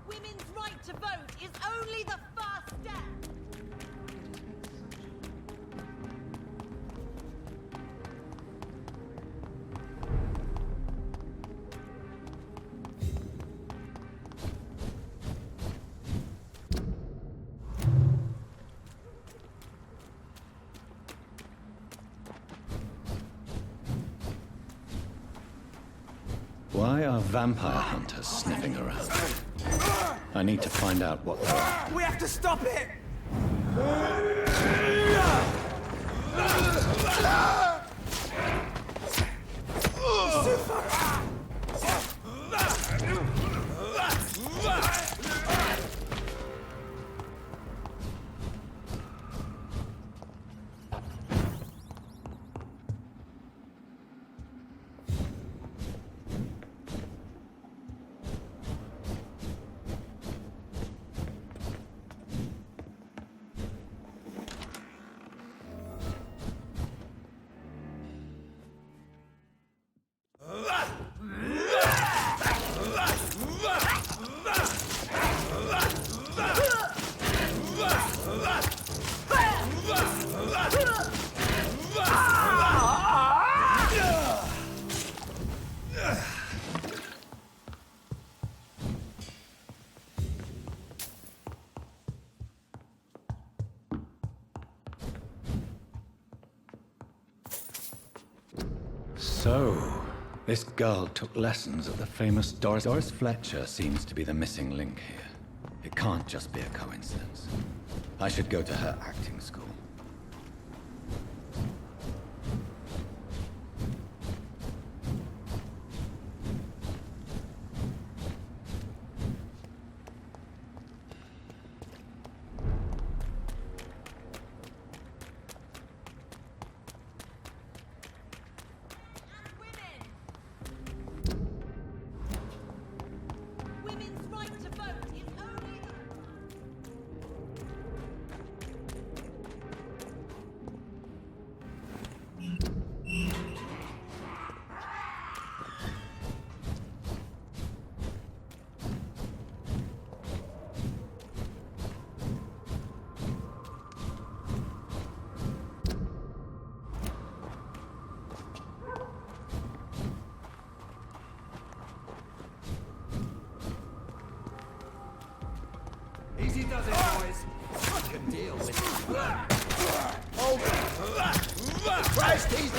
Women's right to vote is only the first step. Why are vampire hunters sniffing around? I need to find out what they are. We have to stop it! So, this girl took lessons at the famous Doris. Doris Fletcher seems to be the missing link here. It can't just be a coincidence. I should go to her acting school. Oh! Christ, he's...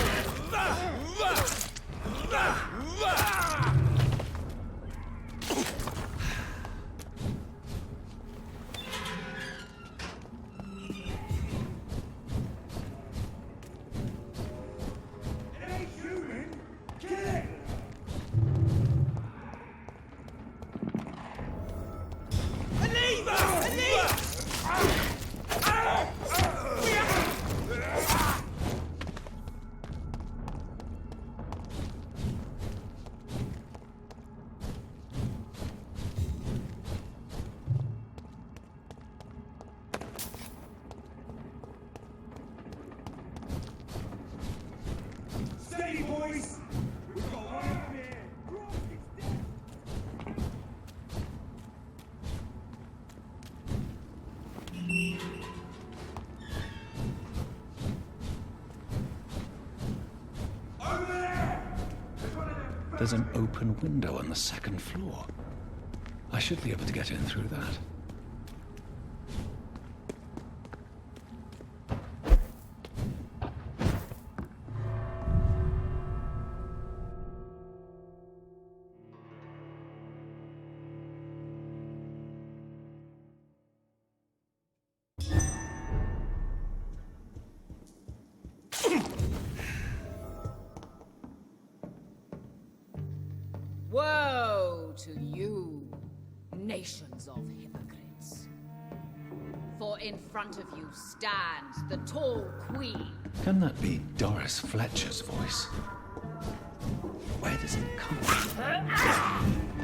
There's an open window on the second floor. I should be able to get in through that. Woe to you, nations of hypocrites. For in front of you stands the tall queen. Can that be Doris Fletcher's voice? Where does it come from?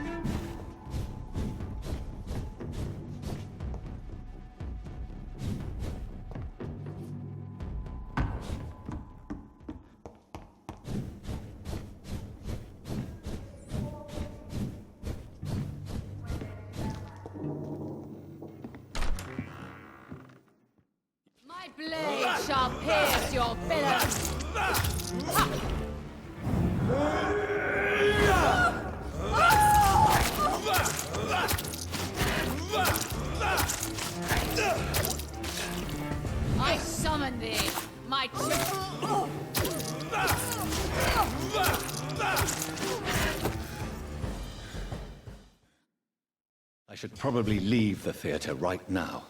My blade shall pierce your villains. I summon thee, my I should probably leave the theater right now.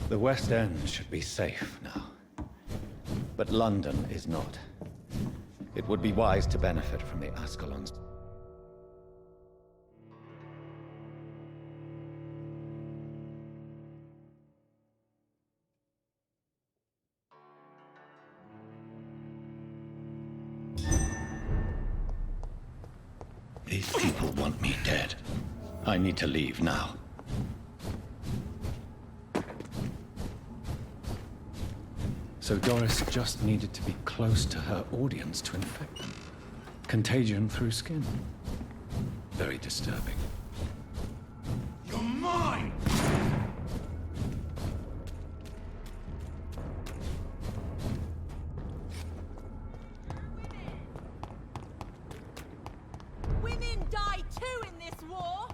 The West End should be safe now. But London is not. It would be wise to benefit from the Ascalons. These people want me dead. I need to leave now. So Doris just needed to be close to her audience to infect them. Contagion through skin. Very disturbing. You're mine! women die too in this war.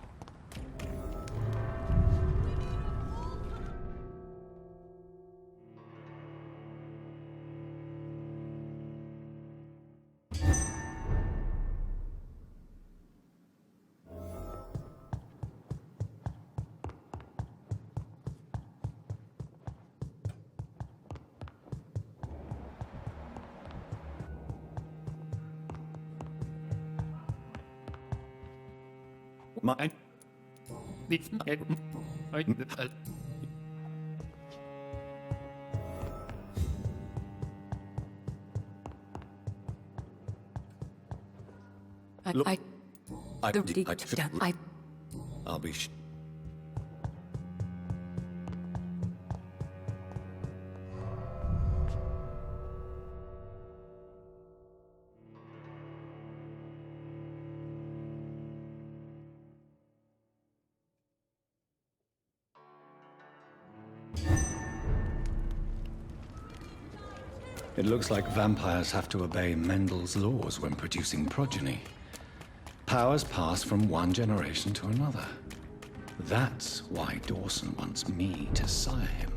I'll be It looks like vampires have to obey Mendel's laws when producing progeny. Powers pass from one generation to another. That's why Dawson wants me to sire him.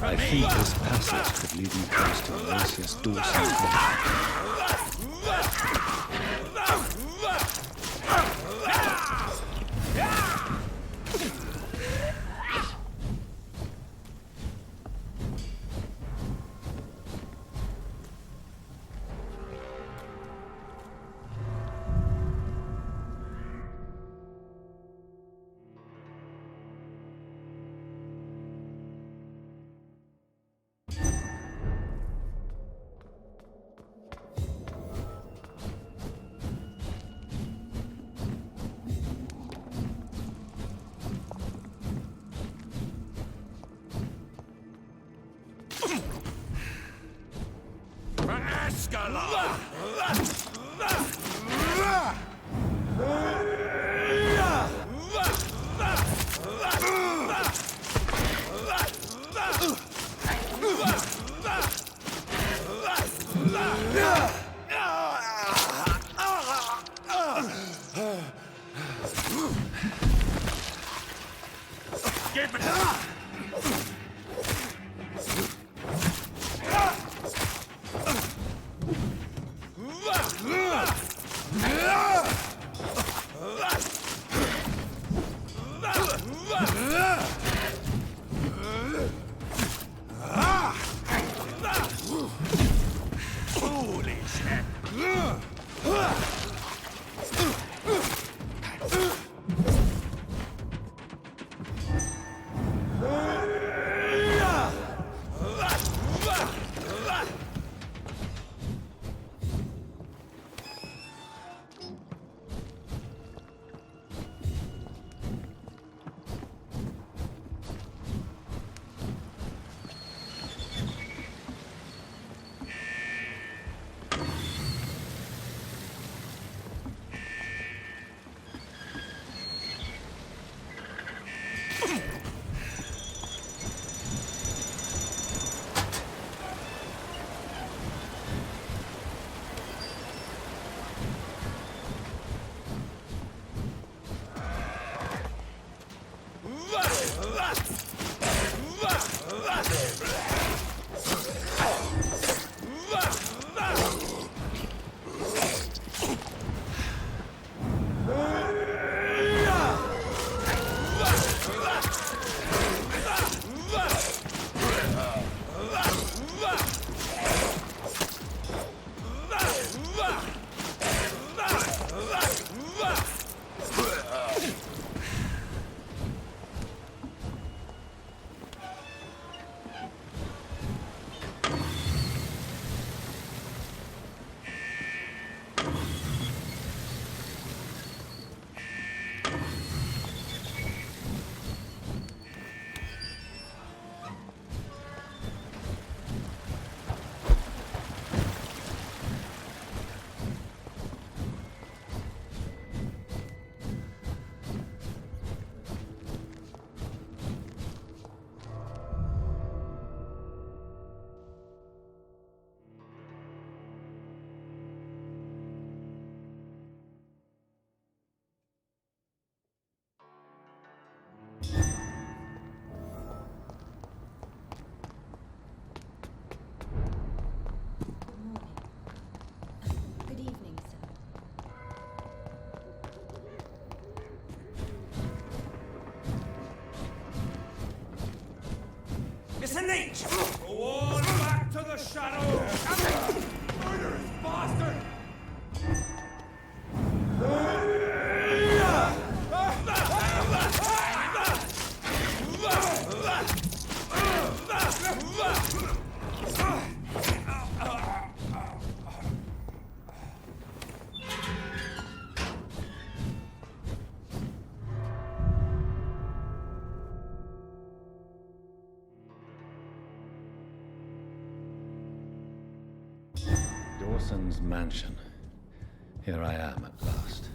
I think this passage could lead me close to Aloysius Dawson's Ascalon! Give it up! It's a leech! Go on back to the shadow! Murderous bastard! Corson's mansion. Here I am at last.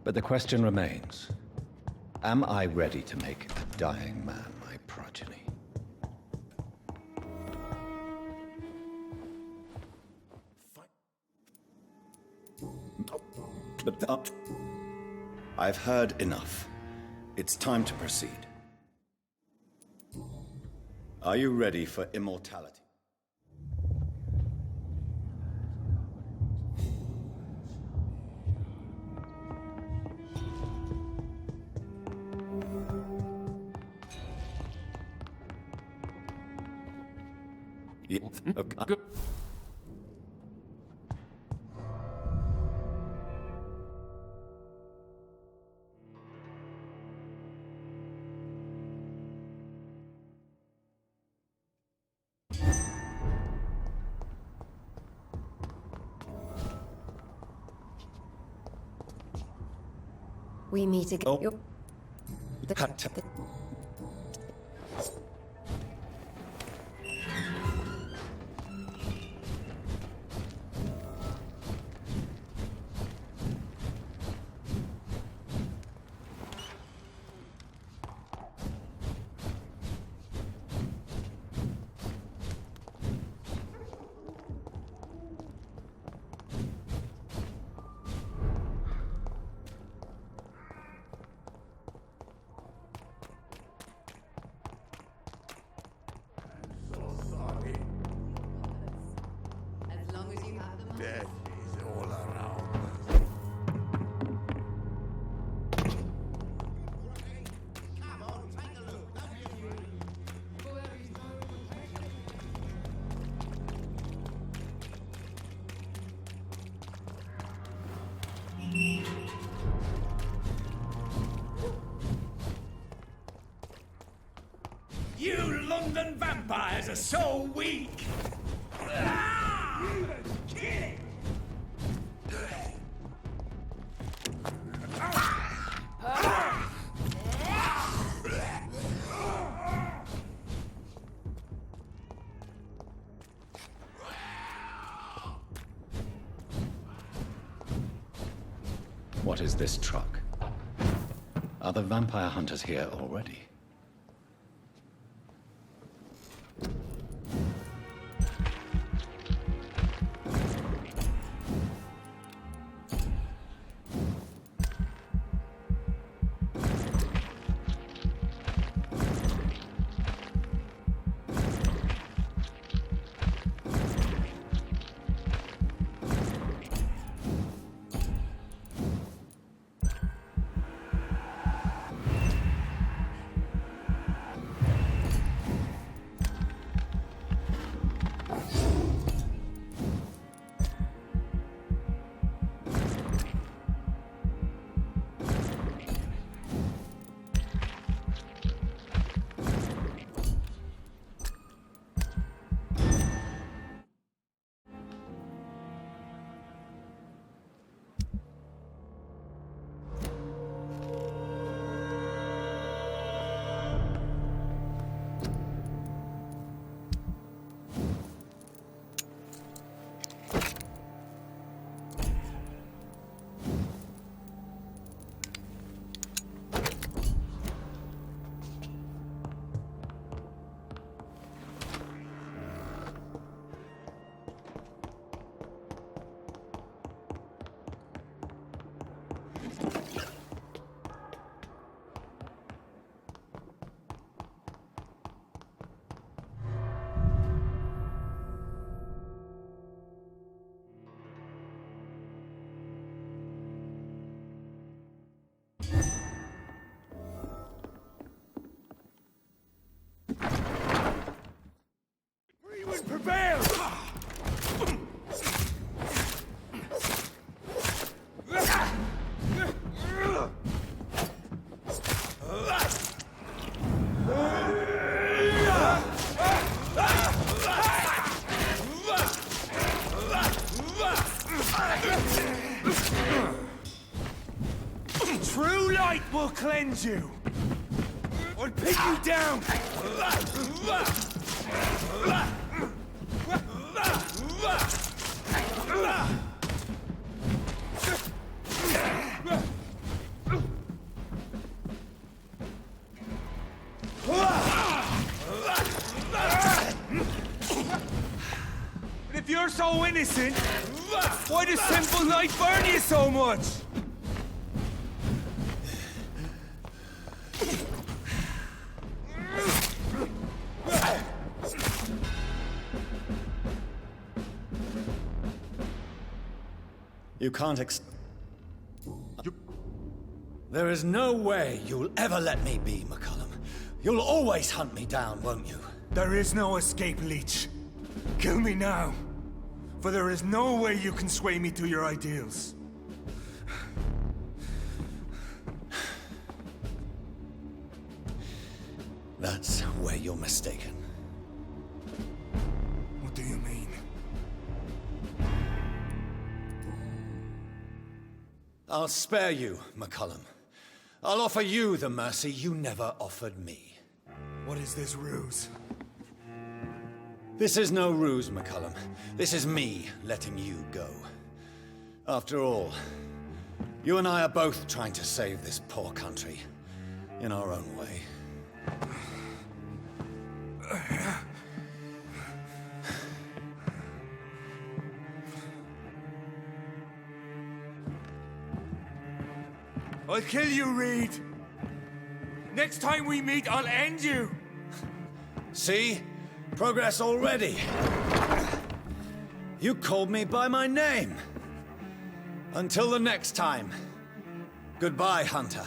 But the question remains, am I ready to make a dying man my progeny? But I've heard enough. It's time to proceed. Are you ready for immortality? Okay. We meet again. Oh. Death is all around us. You London vampires are so weak! What is this truck? Are the vampire hunters here already? Prevail! True light will cleanse you, or pin you down. If you're so innocent, why does simple life burn you so much? You can't There is no way you'll ever let me be, McCullum. You'll always hunt me down, won't you? There is no escape, Leech. Kill me now. For there is no way you can sway me to your ideals. That's where you're mistaken. What do you mean? I'll spare you, McCullum. I'll offer you the mercy you never offered me. What is this ruse? This is no ruse, McCullum. This is me letting you go. After all, you and I are both trying to save this poor country, in our own way. I'll kill you, Reed. Next time we meet, I'll end you. See? Progress already. You called me by my name. Until the next time. Goodbye, Hunter.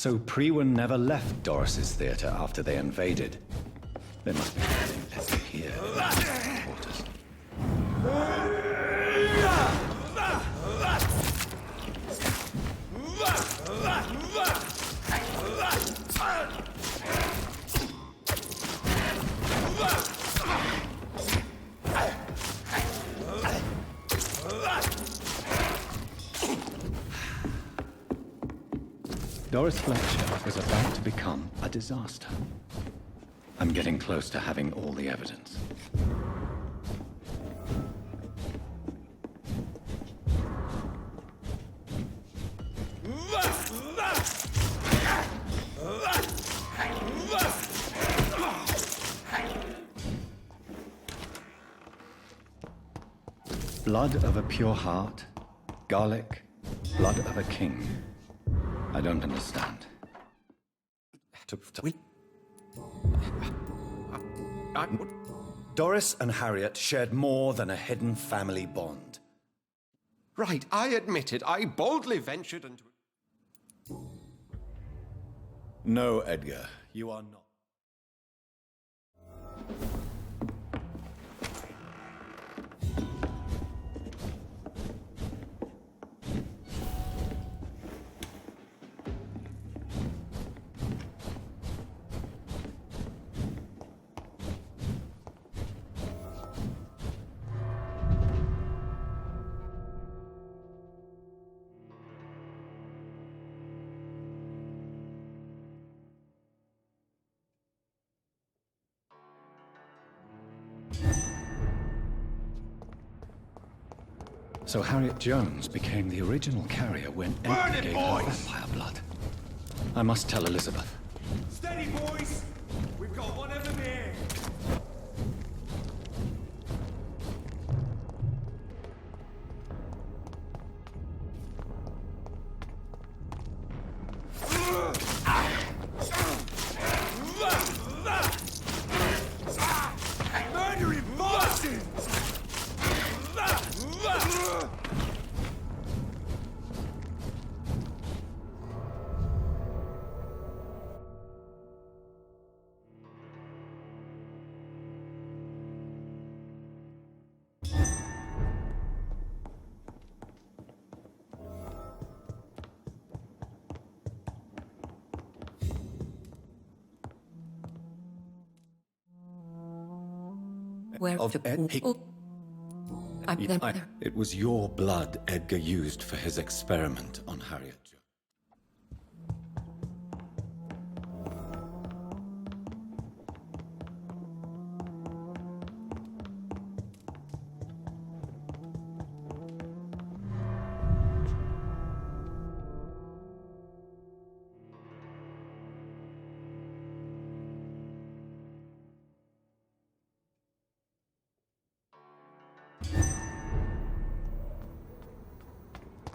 So Priwen never left Doris's theater after they invaded. They must be getting left here in the quarters. Doris Fletcher was about to become a disaster. I'm getting close to having all the evidence. Blood of a pure heart, garlic, blood of a king. I don't understand. Doris and Harriet shared more than a hidden family bond. Right, I admit it. I boldly ventured into... No, Edgar, you are not. So Harriet Jones became the original carrier when Edgar gave her vampire blood. I must tell Elizabeth. Steady, boys! We've got one of them here! Murdering bastards! Where it was your blood Edgar used for his experiment on Harriet Jones.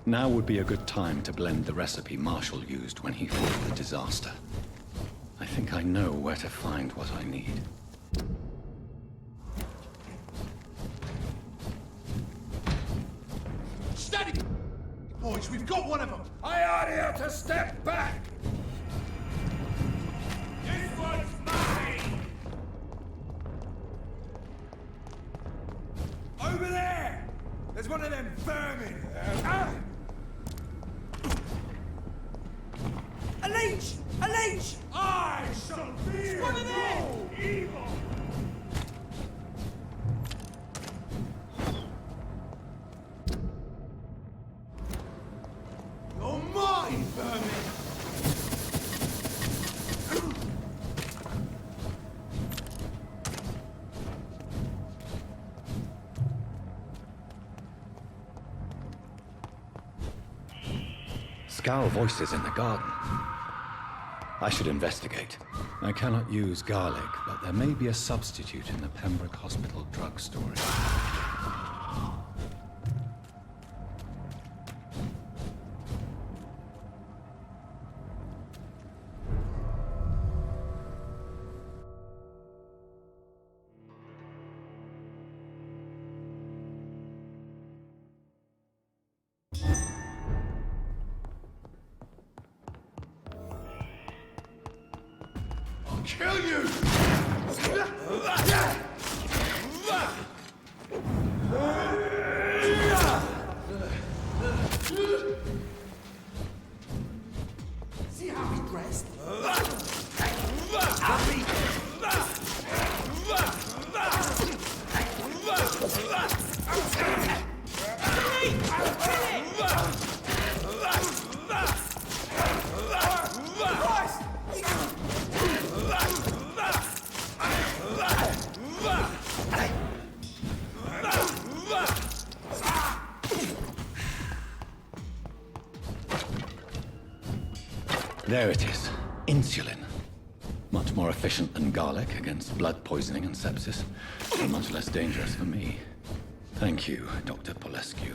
Now would be a good time to blend the recipe Marshall used when he fought the disaster. I think I know where to find what I need. Steady! Boys, we've got one of them! I ought you to step back! This one's mine! Over there! There's one of them vermin! A leech! A leech! I shall fear one of them! Evil! You're mine, vermin! Scowl voices in the garden. I should investigate. I cannot use garlic, but there may be a substitute in the Pembroke Hospital drug storage. Kill you! See how he dressed? There it is. Insulin. Much more efficient than garlic against blood poisoning and sepsis, and much less dangerous for me. Thank you, Dr. Petrescu.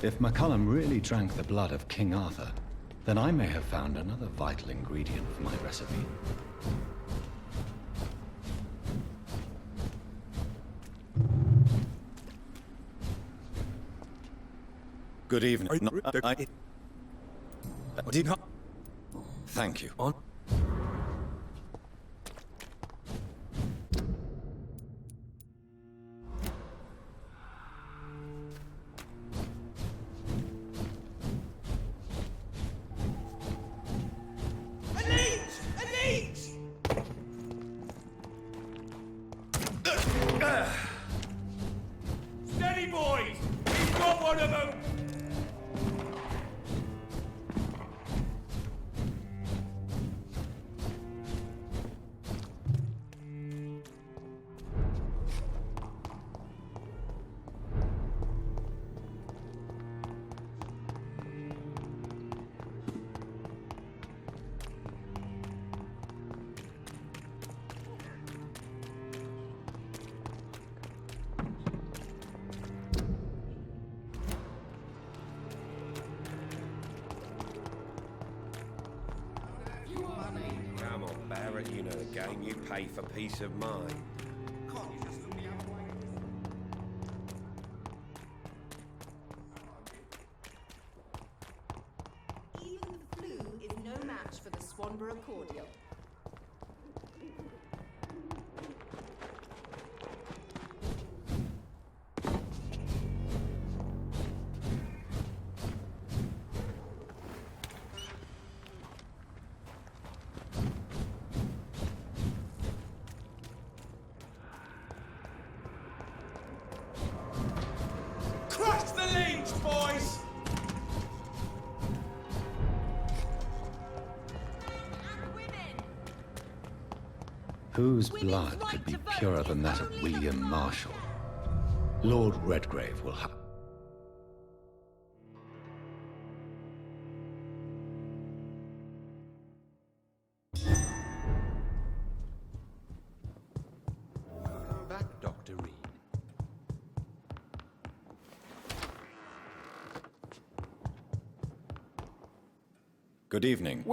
If McCullum really drank the blood of King Arthur, then I may have found another vital ingredient for my recipe. Good evening. Thank you. Steady, boys! We've got one of them! Come on, Barrett, you know the game. You pay for peace of mind. Even the flu is no match for the Swanborough cordial. Crush the leech, boys! Whose blood could be purer than that of William Marshall? Lord Redgrave will have... Come back, Dr. Reed. Good evening.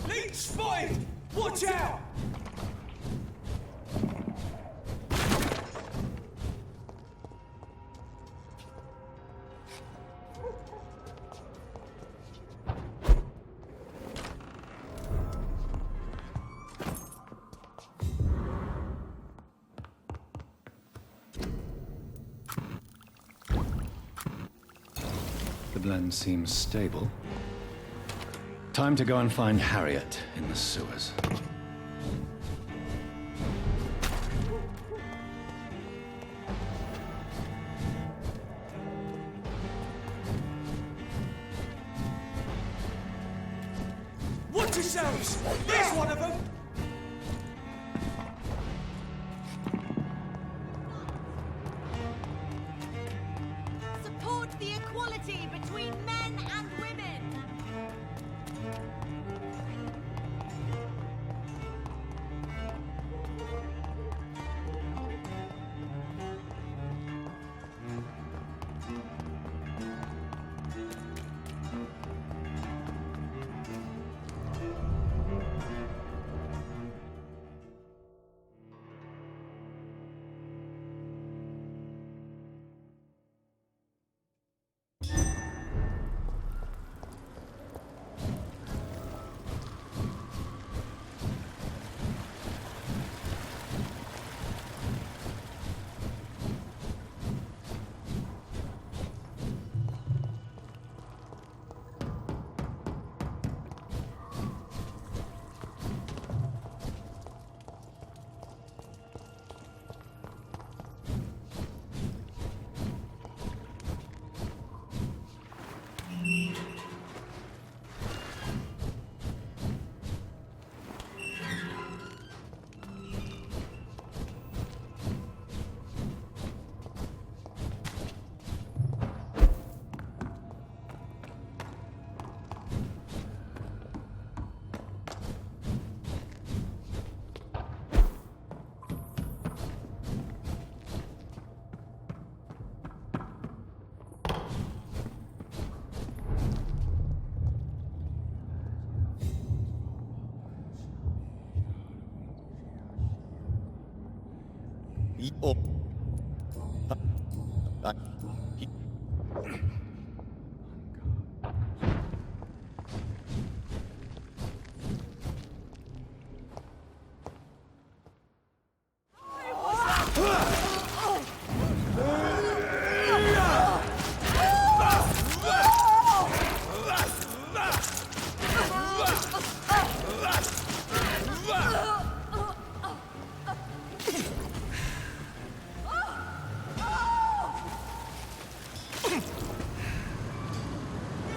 Leech spotted! Watch out! blend seems stable. Time to go and find Harriet in the sewers. Watch yourselves! There's one of them! Support the equality between men and women!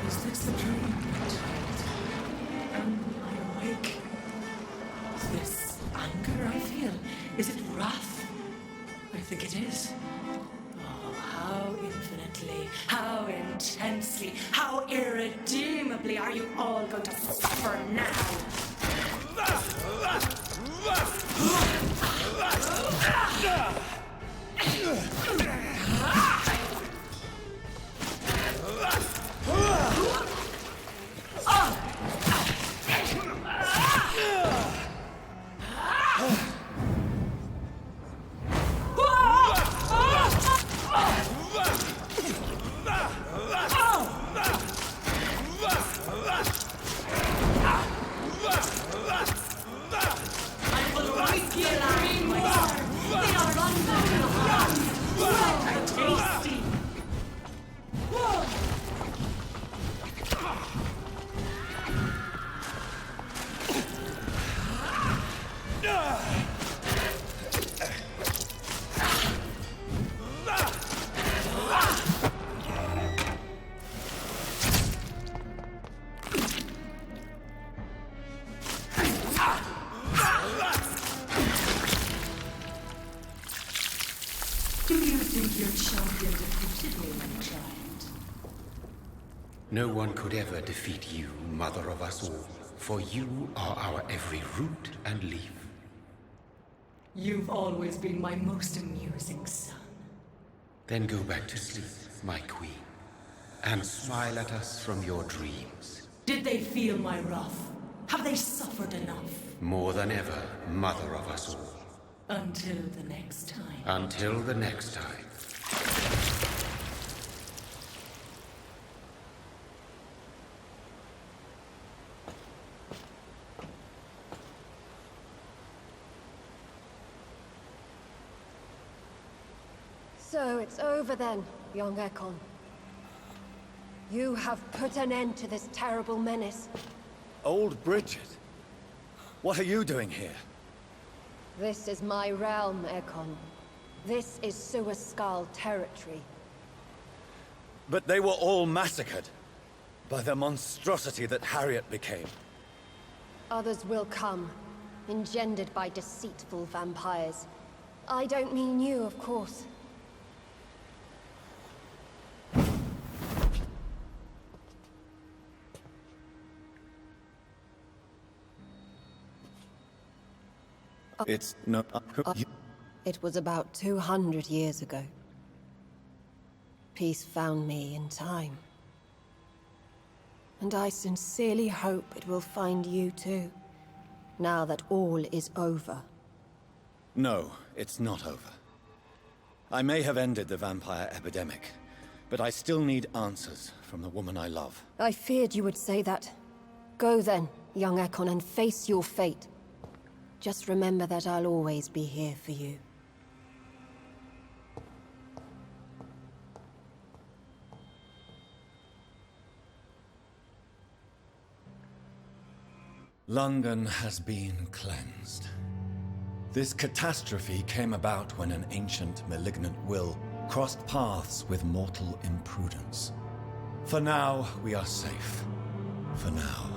Is this a dream, child? Am I awake? This anger I feel, is it wrath? I think it is. Oh, how infinitely, how intensely, how irredeemably are you all going to suffer now? No one could ever defeat you, mother of us all, for you are our every root and leaf. You've always been my most amusing son. Then go back to sleep, my queen, and smile at us from your dreams. Did they feel my wrath? Have they suffered enough? More than ever, mother of us all. Until the next time. Until the next time. So it's over then, young Ekon. You have put an end to this terrible menace. Old Bridget? What are you doing here? This is my realm, Ekon. This is Suascal territory. But they were all massacred by the monstrosity that Harriet became. Others will come, engendered by deceitful vampires. I don't mean you, of course. It's no... It was about 200 years ago. Peace found me in time. And I sincerely hope it will find you too, now that all is over. No, it's not over. I may have ended the vampire epidemic, but I still need answers from the woman I love. I feared you would say that. Go then, young Ekon, and face your fate. Just remember that I'll always be here for you. London has been cleansed. This catastrophe came about when an ancient, malignant will crossed paths with mortal imprudence. For now, we are safe. For now.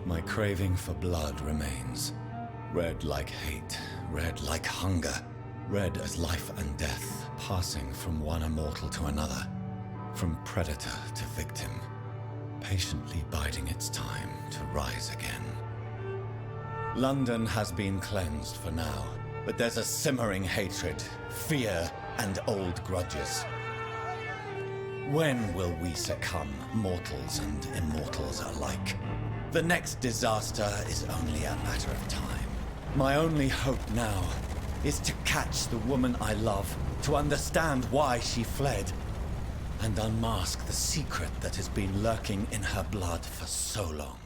My craving for blood remains. Red like hate, red like hunger, red as life and death, passing from one immortal to another, from predator to victim, patiently biding its time to rise again. London has been cleansed for now, but there's a simmering hatred, fear, and old grudges. When will we succumb, mortals and immortals alike? The next disaster is only a matter of time. My only hope now is to catch the woman I love, to understand why she fled, and unmask the secret that has been lurking in her blood for so long.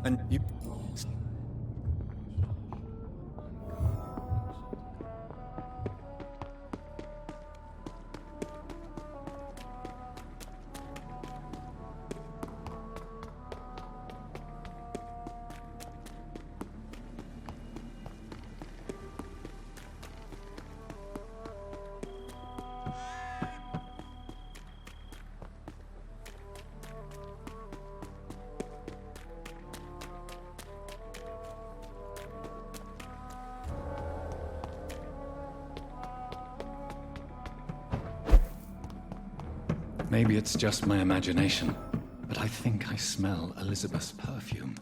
And you... Maybe it's just my imagination, but I think I smell Elizabeth's perfume.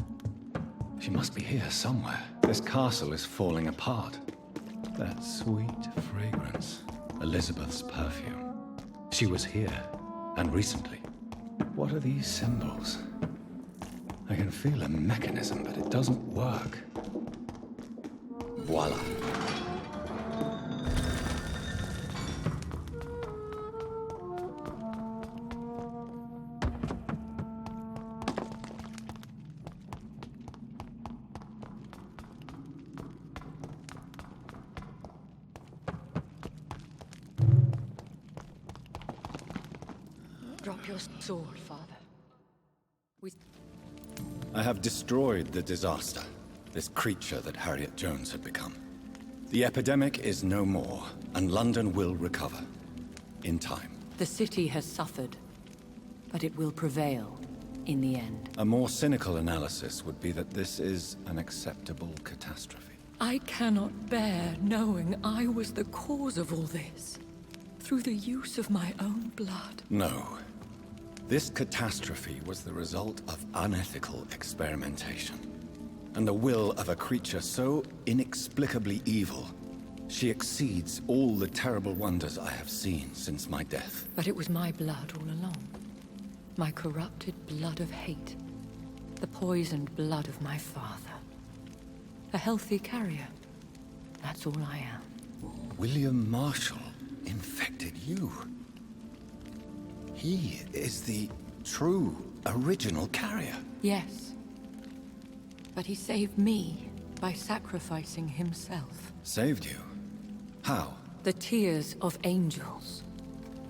She must be here somewhere. This castle is falling apart. That sweet fragrance. Elizabeth's perfume. She was here, and recently. What are these symbols? I can feel a mechanism, but it doesn't work. Voila. Drop your sword, Father. I have destroyed the disaster, this creature that Harriet Jones had become. The epidemic is no more, and London will recover. In time. The city has suffered, but it will prevail in the end. A more cynical analysis would be that this is an acceptable catastrophe. I cannot bear knowing I was the cause of all this, through the use of my own blood. No. This catastrophe was the result of unethical experimentation, and the will of a creature so inexplicably evil, she exceeds all the terrible wonders I have seen since my death. But it was my blood all along. My corrupted blood of hate. The poisoned blood of my father. A healthy carrier. That's all I am. William Marshall infected you. He is the true, original carrier. Yes. But he saved me by sacrificing himself. Saved you? How? The tears of angels.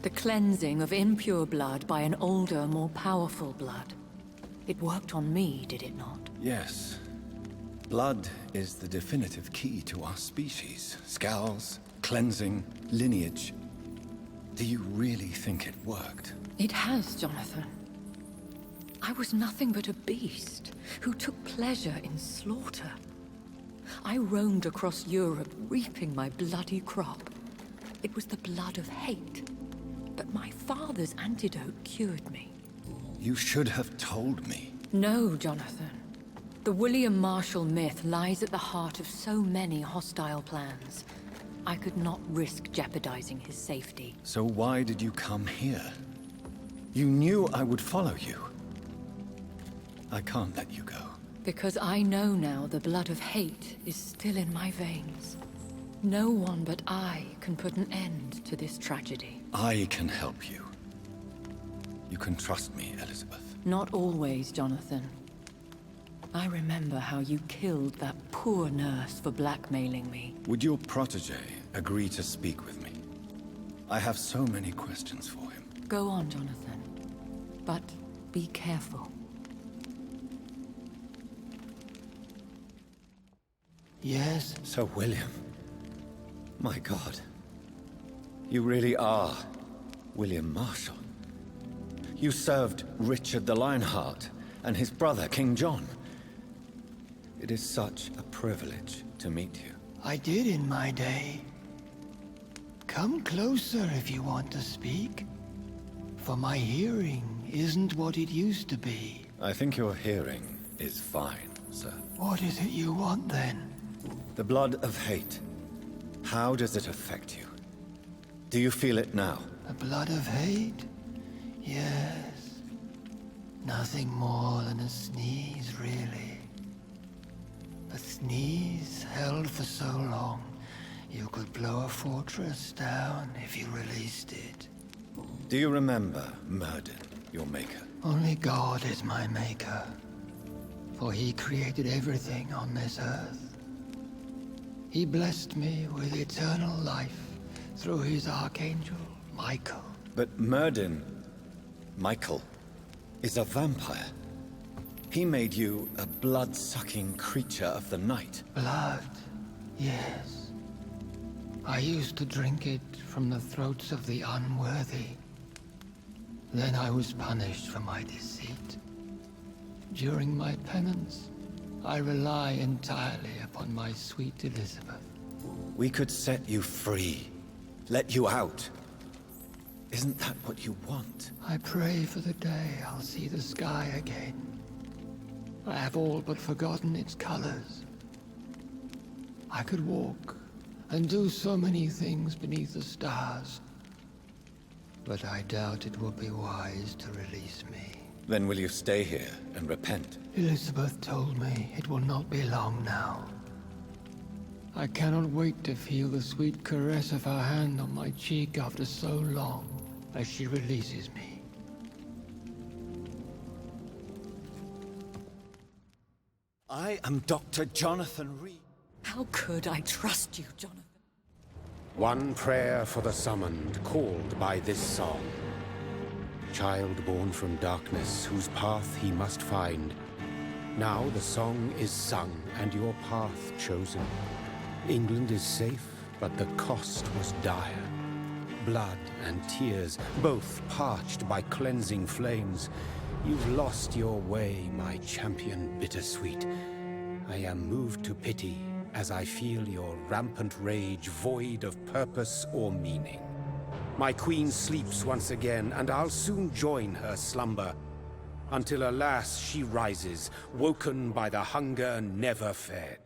The cleansing of impure blood by an older, more powerful blood. It worked on me, did it not? Yes. Blood is the definitive key to our species. Scowls, cleansing, lineage. Do you really think it worked? It has, Jonathan. I was nothing but a beast who took pleasure in slaughter. I roamed across Europe, reaping my bloody crop. It was the blood of hate. But my father's antidote cured me. You should have told me. No, Jonathan. The William Marshall myth lies at the heart of so many hostile plans. I could not risk jeopardizing his safety. So why did you come here? You knew I would follow you. I can't let you go. Because I know now the blood of hate is still in my veins. No one but I can put an end to this tragedy. I can help you. You can trust me, Elizabeth. Not always, Jonathan. I remember how you killed that poor nurse for blackmailing me. Would your protege agree to speak with me? I have so many questions for him. Go on, Jonathan. But be careful. Yes? Sir William. My God. You really are William Marshall. You served Richard the Lionheart and his brother, King John. It is such a privilege to meet you. I did in my day. Come closer if you want to speak. For my hearing isn't what it used to be. I think your hearing is fine, sir. What is it you want then? The blood of hate. How does it affect you? Do you feel it now? The blood of hate? Yes. Nothing more than a sneeze, really. A sneeze held for so long, you could blow a fortress down if you released it. Do you remember Murden, your maker? Only God is my maker, for he created everything on this earth. He blessed me with eternal life through his archangel, Michael. But Murden, Michael, is a vampire. He made you a blood-sucking creature of the night. Blood, yes. I used to drink it from the throats of the unworthy. Then I was punished for my deceit. During my penance, I rely entirely upon my sweet Elizabeth. We could set you free. Let you out. Isn't that what you want? I pray for the day I'll see the sky again. I have all but forgotten its colors. I could walk and do so many things beneath the stars. But I doubt it will be wise to release me. Then will you stay here and repent? Elizabeth told me it will not be long now. I cannot wait to feel the sweet caress of her hand on my cheek after so long as she releases me. I am Dr. Jonathan Reed. How could I trust you, Jonathan? One prayer for the summoned, called by this song. Child born from darkness, whose path he must find. Now the song is sung, and your path chosen. England is safe, but the cost was dire. Blood and tears, both parched by cleansing flames. You've lost your way, my champion bittersweet. I am moved to pity as I feel your rampant rage void of purpose or meaning. My queen sleeps once again, and I'll soon join her slumber. Until alas, she rises, woken by the hunger never fed.